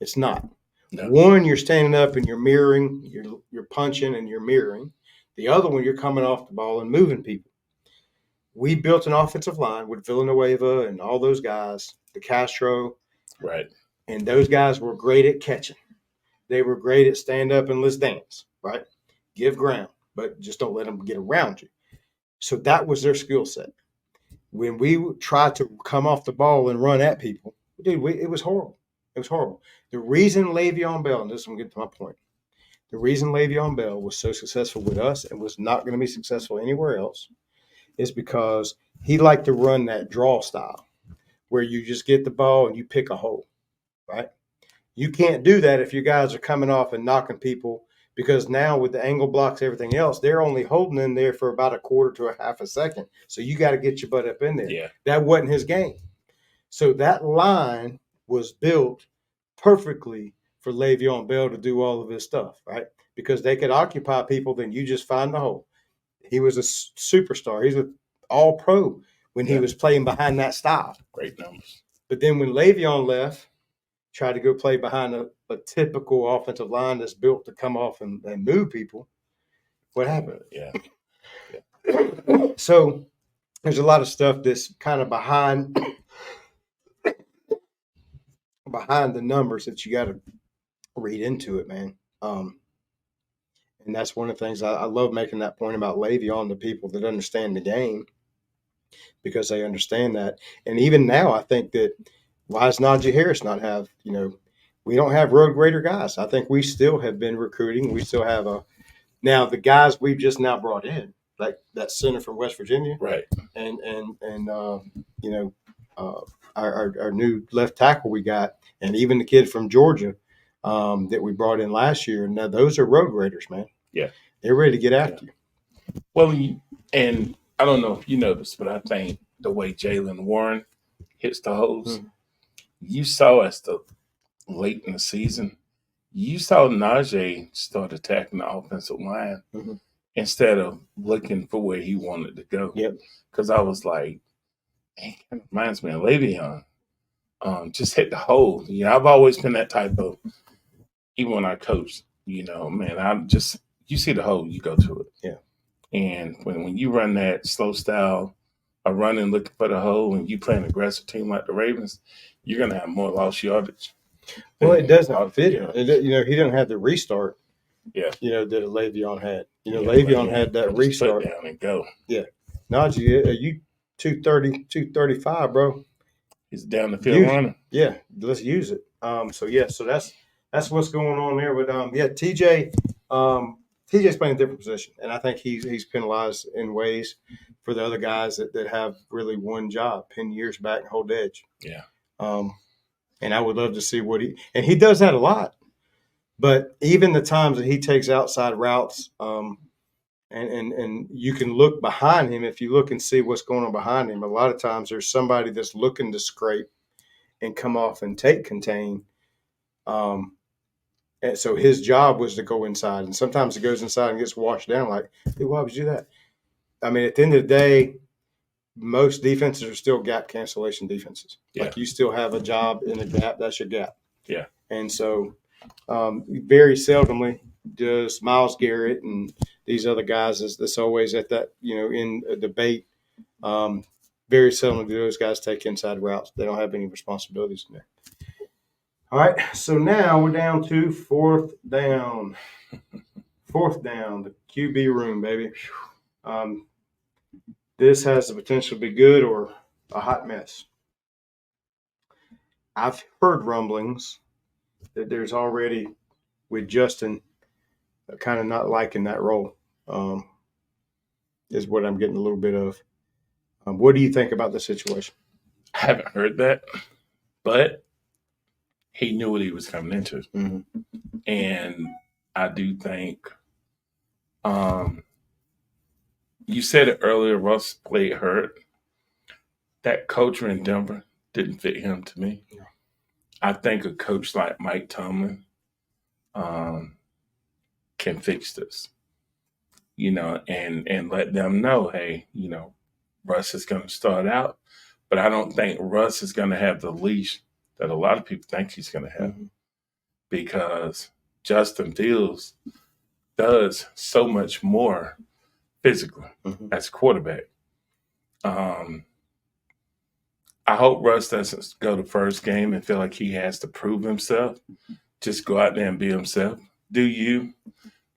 It's not. No. One, you're standing up and you're mirroring, you're punching and you're mirroring. The other one, you're coming off the ball and moving people. We built an offensive line with Villanueva and all those guys, the Castro. Right. And those guys were great at catching. They were great at stand up and let's dance, right? Give ground, but just don't let them get around you. So that was their skill set. When we tried to come off the ball and run at people, dude, it was horrible. It was horrible. The reason Le'Veon Bell, and this will get to my point, the reason Le'Veon Bell was so successful with us and was not going to be successful anywhere else is because he liked to run that draw style where you just get the ball and you pick a hole, right? You can't do that if you guys are coming off and knocking people because now with the angle blocks, everything else, they're only holding in there for about a quarter to a half a second. So you got to get your butt up in there. Yeah. That wasn't his game. So that line was built perfectly for Le'Veon Bell to do all of his stuff, right? Because they could occupy people, then you just find the hole. He was a superstar. He's an all-pro when he was playing behind that style. Great numbers. But then when Le'Veon left, tried to go play behind a typical offensive line that's built to come off and move people, what happened? Yeah. So there's a lot of stuff that's kind of behind the numbers that you got to read into it, man. And that's one of the things I love making that point about Le'Veon to people that understand the game because they understand that. And even now, I think that why does Najee Harris not have, we don't have road grader guys. I think we still have been recruiting. We still have now the guys we've just now brought in, like that center from West Virginia. Right. And our new left tackle we got, and even the kid from Georgia that we brought in last year. Now those are road graders, man. Yeah. They're ready to get after you. Well, and I don't know if you noticed, but I think the way Jaylen Warren hits the holes, you saw as late in the season, you saw Najee start attacking the offensive line instead of looking for where he wanted to go. Yep. Because I was like, man, it kind of reminds me of Le'Veon. Just hit the hole. I've always been that type of, even when I coached, man, you see the hole, you go to it. Yeah. And when you run that slow style of running, looking for the hole, and you play an aggressive team like the Ravens, you're going to have more lost yardage. Well, it doesn't fit him. He didn't have the restart. Yeah. That Le'Veon had. Le'Veon had that restart. Put down and go. Yeah. Najee, are you 230, 235, bro? He's down the field running. Yeah. Let's use it. So that's what's going on there. But TJ. TJ's playing a different position, and I think he's penalized in ways for the other guys that have really one job, pin years back and hold edge. Yeah. And I would love to see and he does that a lot. But even the times that he takes outside routes, and you can look behind him, if you look and see what's going on behind him, a lot of times there's somebody that's looking to scrape and come off and take contain. And so his job was to go inside, and sometimes he goes inside and gets washed down. Like, hey, why would you do that? I mean, at the end of the day, most defenses are still gap cancellation defenses. Yeah. Like you still have a job in a gap. That's your gap. Yeah. And so very seldomly does Myles Garrett and these other guys that's always at that, in a debate. Very seldomly do those guys take inside routes. They don't have any responsibilities in there. All right, so now we're down to fourth down. Fourth down, the QB room, baby. this has the potential to be good or a hot mess. I've heard rumblings that there's already with Justin kind of not liking that role. Is what I'm getting a little bit of. What do you think about the situation? I haven't heard that, but he knew what he was coming into. Mm-hmm. And I do think, you said it earlier, Russ played hurt. That culture in Denver didn't fit him to me. Yeah. I think a coach like Mike Tomlin can fix this, and let them know, hey, Russ is going to start out, but I don't think Russ is going to have the leash that a lot of people think he's going to have, because Justin Fields does so much more physically as quarterback. I hope Russ doesn't go the first game and feel like he has to prove himself. Just go out there and be himself. Do you.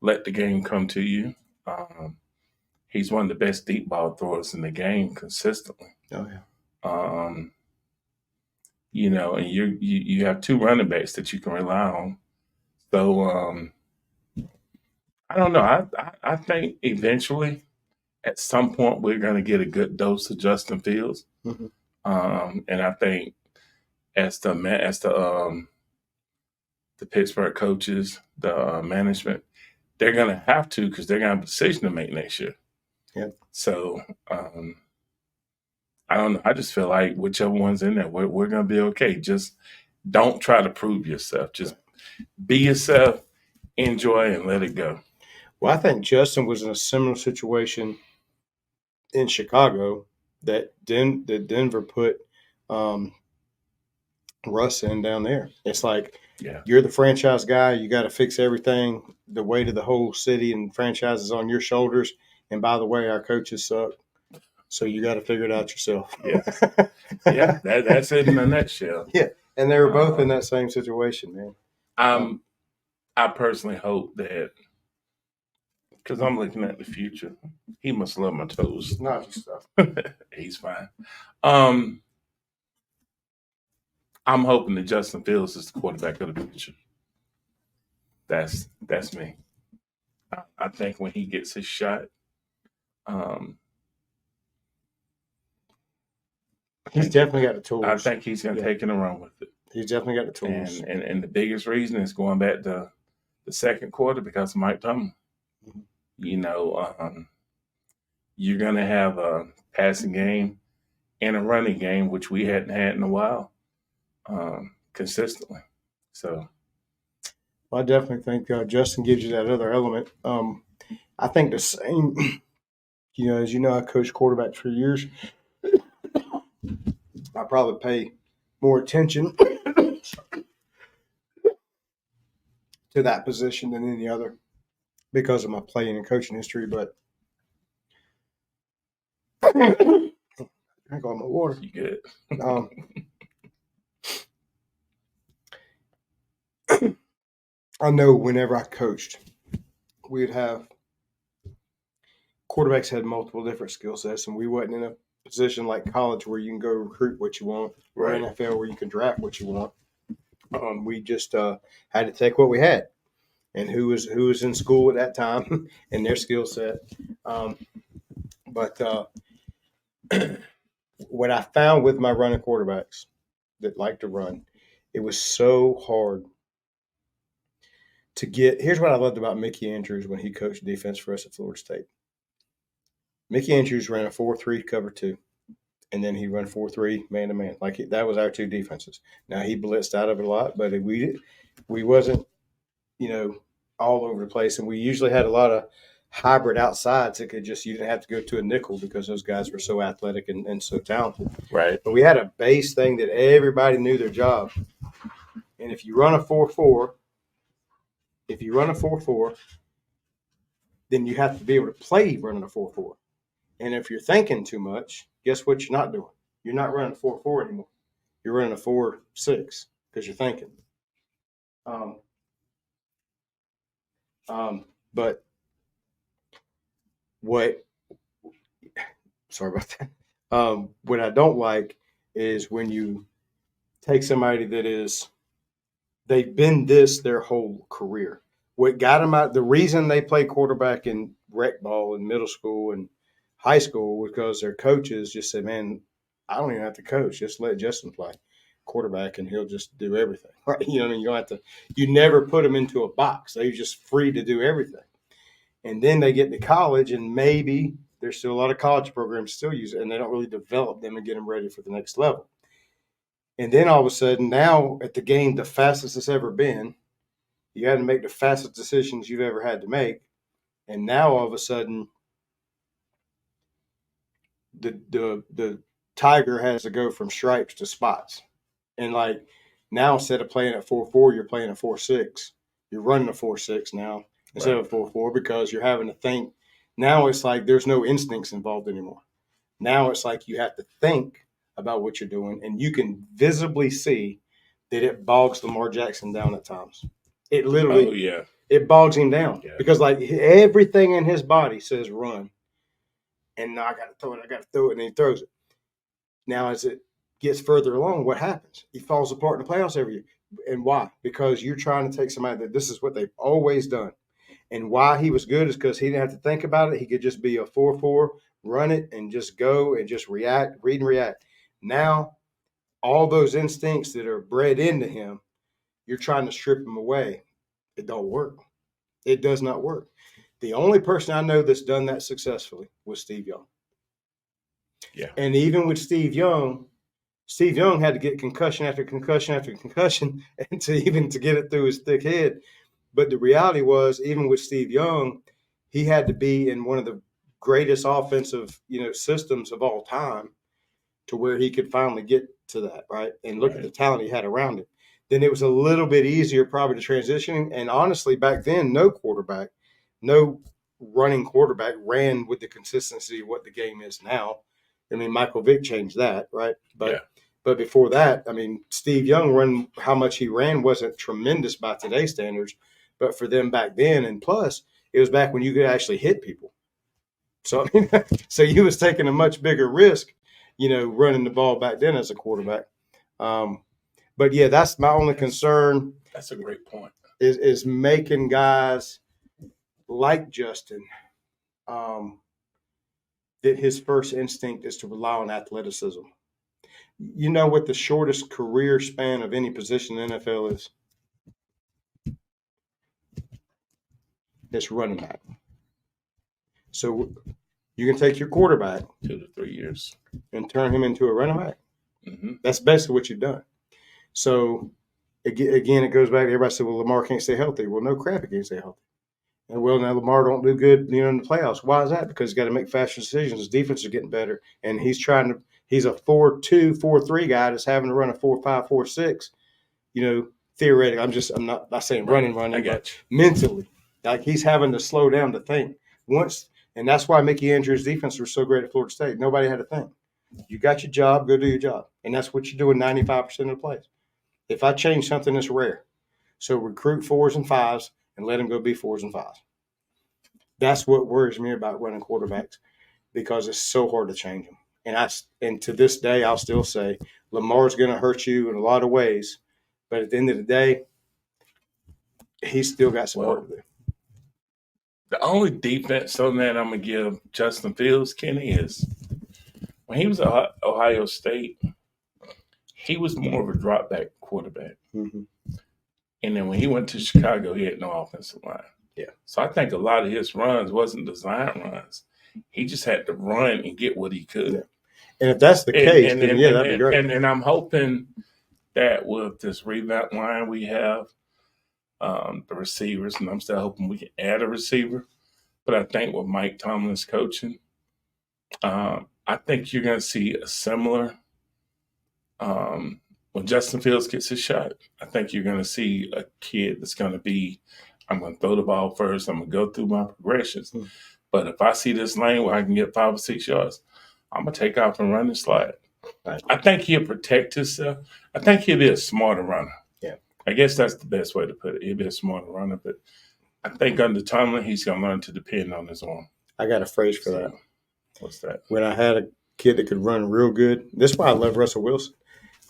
Let the game come to you. He's one of the best deep ball throwers in the game consistently. Oh, yeah. And you have two running backs that you can rely on. So I don't know. I think eventually, at some point, we're going to get a good dose of Justin Fields. Mm-hmm. And I think as the Pittsburgh coaches, the management, they're going to have to, because they're going to have a decision to make next year. Yeah. So I don't know. I just feel like whichever one's in there, we're going to be okay. Just don't try to prove yourself. Just be yourself, enjoy, and let it go. Well, I think Justin was in a similar situation in Chicago that Denver put Russ in down there. It's like, you're the franchise guy. You got to fix everything. The weight of the whole city and franchise is on your shoulders. And by the way, our coaches suck. So you got to figure it out yourself. Yeah. Yeah. That's it in a nutshell. Yeah. And they were both in that same situation, man. I personally hope that, because I'm looking at the future, he must love my toes. Not just stuff. He's fine. I'm hoping that Justin Fields is the quarterback of the future. That's me. I think when he gets his shot, he's definitely got the tools. I think he's going to take it and run with it. He's definitely got the tools. And the biggest reason is going back to the second quarter because of Mike Tomlin. Mm-hmm. You're going to have a passing game and a running game, which we hadn't had in a while, consistently. So, well, I definitely think Justin gives you that other element. I think the same. As you know, I coached quarterbacks for years. I probably pay more attention to that position than any other because of my playing and coaching history. But drink all my water. You good? I know whenever I coached, we'd have quarterbacks had multiple different skill sets, and we wasn't in a position like college where you can go recruit what you want, or NFL where you can draft what you want. We just had to take what we had, and who was in school at that time and their skill set. But what I found with my running quarterbacks that like to run, it was so hard to get. Here's what I loved about Mickey Andrews when he coached defense for us at Florida State. Mickey Andrews ran a 4-3 cover 2, and then he ran 4-3 man-to-man. That was our two defenses. Now, he blitzed out of it a lot, but we wasn't, all over the place. And we usually had a lot of hybrid outsides that you didn't have to go to a nickel because those guys were so athletic and so talented. Right. But we had a base thing that everybody knew their job. And if you run a 4-4, then you have to be able to play running a 4-4. And if you're thinking too much, guess what you're not doing? You're not running a 4-4 anymore. You're running a 4-6 because you're thinking. But sorry about that. What I don't like is when you take somebody they've been this their whole career. What got them out, the reason they play quarterback in rec ball in middle school and high school was because their coaches just said, man, I don't even have to coach. Just let Justin play quarterback and he'll just do everything. Right? You know what I mean? You don't have to, you never put them into a box. They're just free to do everything. And then they get to college and maybe there's still a lot of college programs still use it and they don't really develop them and get them ready for the next level. And then all of a sudden, now at the game, the fastest it's ever been, you had to make the fastest decisions you've ever had to make. And now all of a sudden, the tiger has to go from stripes to spots. And like now, instead of playing at 4-4, you're playing at 4-6. You're running a 4-6 now instead of 4-4 because you're having to think. Now it's like there's no instincts involved anymore. Now it's like you have to think about what you're doing, and you can visibly see that it bogs Lamar Jackson down at times. It literally, it bogs him down because like everything in his body says run, and now I got to throw it, and he throws it. Now as it gets further along, what happens? He falls apart in the playoffs every year, and why? Because you're trying to take somebody that this is what they've always done, and why he was good is because he didn't have to think about it. He could just be a 4-4, run it, and just go and just react, read and react. Now, all those instincts that are bred into him, you're trying to strip them away. It don't work. It does not work. The only person I know that's done that successfully was Steve Young. Yeah. And even with Steve Young had to get concussion after concussion after concussion and to get it through his thick head. But the reality was, even with Steve Young, he had to be in one of the greatest offensive, systems of all time to where he could finally get to that, right? And look at the talent he had around him. Then it was a little bit easier probably to transition. And honestly, back then, no running quarterback ran with the consistency of what the game is now. I mean, Michael Vick changed that, right? But before that, I mean, Steve Young how much he ran wasn't tremendous by today's standards, but for them back then, and plus, it was back when you could actually hit people. So, I mean, so you was taking a much bigger risk, running the ball back then as a quarterback. But yeah, that's my only concern. That's a great point. Is making guys like Justin that his first instinct is to rely on athleticism. You know what the shortest career span of any position in the NFL is? It's running back. So you can take your quarterback 2 to 3 years and turn him into a running back. Mm-hmm. That's basically what you've done. So again, it goes back to everybody said, well, Lamar can't stay healthy. Well, no crap, he can't stay healthy. And well, now Lamar don't do good, in the playoffs. Why is that? Because he's got to make faster decisions. His defense is getting better, and he's a 4-2, 4-3 guy that's having to run a 4-5, 4-6. Theoretically, I'm not saying running, I got you. Mentally, like he's having to slow down to think and that's why Mickey Andrews' defense was so great at Florida State. Nobody had to think. You got your job, go do your job, and that's what you do in 95% of the plays. If I change something, it's rare. So recruit 4s and 5s and let them go be 4s and 5s. That's what worries me about running quarterbacks because it's so hard to change them. And to this day, I'll still say Lamar's going to hurt you in a lot of ways, but at the end of the day, he's still got some work to do. The only defense on that I'm going to give Justin Fields, Kenny, is when he was at Ohio State, he was more of a drop back quarterback. Mm-hmm. And then when he went to Chicago, he had no offensive line. Yeah. So I think a lot of his runs wasn't design runs. He just had to run and get what he could. Yeah. And if that's the case, then that'd be great. And I'm hoping that with this revamped line we have, the receivers, and I'm still hoping we can add a receiver. But I think with Mike Tomlin's coaching, I think you're going to see a similar when Justin Fields gets his shot. I think you're going to see a kid that's going to be, I'm going to throw the ball first. I'm going to go through my progressions. Mm-hmm. But if I see this lane where I can get 5 or 6 yards, I'm going to take off and run and slide. Right. I think he'll protect himself. I think he'll be a smarter runner. Yeah. I guess that's the best way to put it. He'll be a smarter runner. But I think under Tomlin, he's going to learn to depend on his arm. I got a phrase for that. What's that? When I had a kid that could run real good. That's why I love Russell Wilson.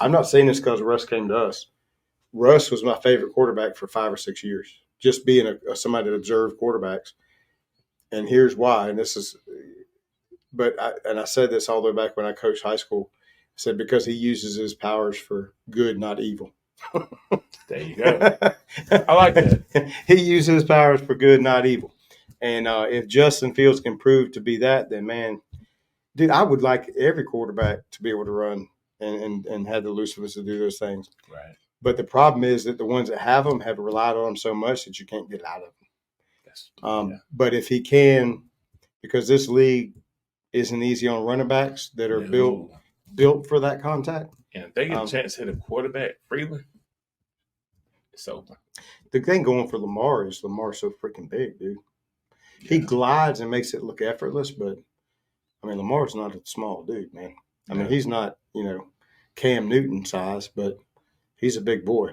I'm not saying this because Russ came to us. Russ was my favorite quarterback for 5 or 6 years, just being somebody that observed quarterbacks. And here's why. And this is, I said this all the way back when I coached high school. I said, because he uses his powers for good, not evil. There you go. I like that. He uses his powers for good, not evil. And if Justin Fields can prove to be that, then man, dude, I would like every quarterback to be able to run and have the looseness to do those things. Right. But the problem is that the ones that have them have relied on them so much that you can't get out of them. Yes. But if he can, because this league isn't easy on running backs that are built for that contact. And if they get a chance to hit a quarterback freely, it's over. The thing going for Lamar is Lamar's so freaking big, dude. Yeah. He glides and makes it look effortless, but I mean, Lamar's not a small dude, man. I mean, he's not, Cam Newton size, but he's a big boy.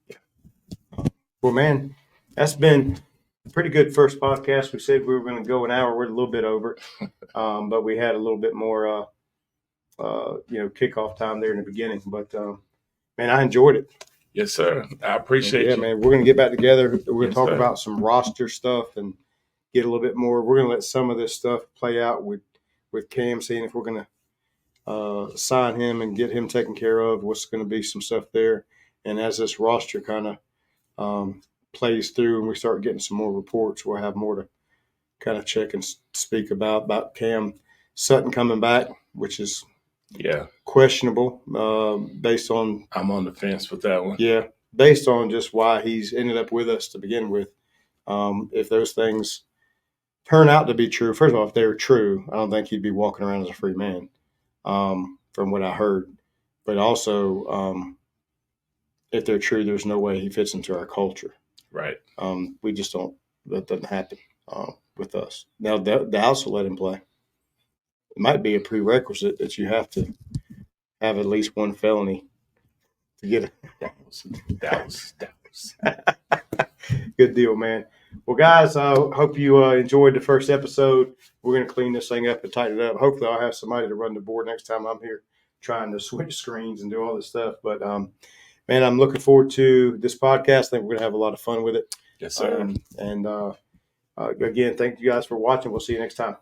Yeah. Well, man, that's been a pretty good first podcast. We said we were going to go an hour. We're a little bit over, but we had a little bit more, kickoff time there in the beginning. But, man, I enjoyed it. Yes, sir. I appreciate you. Yeah, man, we're going to get back together. We're going to talk about some roster stuff and get a little bit more. We're going to let some of this stuff play out with Cam, seeing if we're going to sign him and get him taken care of. What's going to be some stuff there. And as this roster kind of plays through and we start getting some more reports, we'll have more to kind of check and speak about Cam Sutton coming back, which is questionable based on – I'm on the fence with that one. Yeah, based on just why he's ended up with us to begin with. If those things turn out to be true, first of all, if they're true, I don't think he'd be walking around as a free man from what I heard. But also, if they're true, there's no way he fits into our culture. Right. We just don't – that doesn't happen with us. Now, Dallas will let him play. It might be a prerequisite that you have to have at least one felony to get it. Dallas. Good deal, man. Well, guys, I hope you enjoyed the first episode. We're going to clean this thing up and tighten it up. Hopefully, I'll have somebody to run the board next time I'm here trying to switch screens and do all this stuff. But, man, I'm looking forward to this podcast. I think we're going to have a lot of fun with it. Yes, sir. Again, thank you guys for watching. We'll see you next time.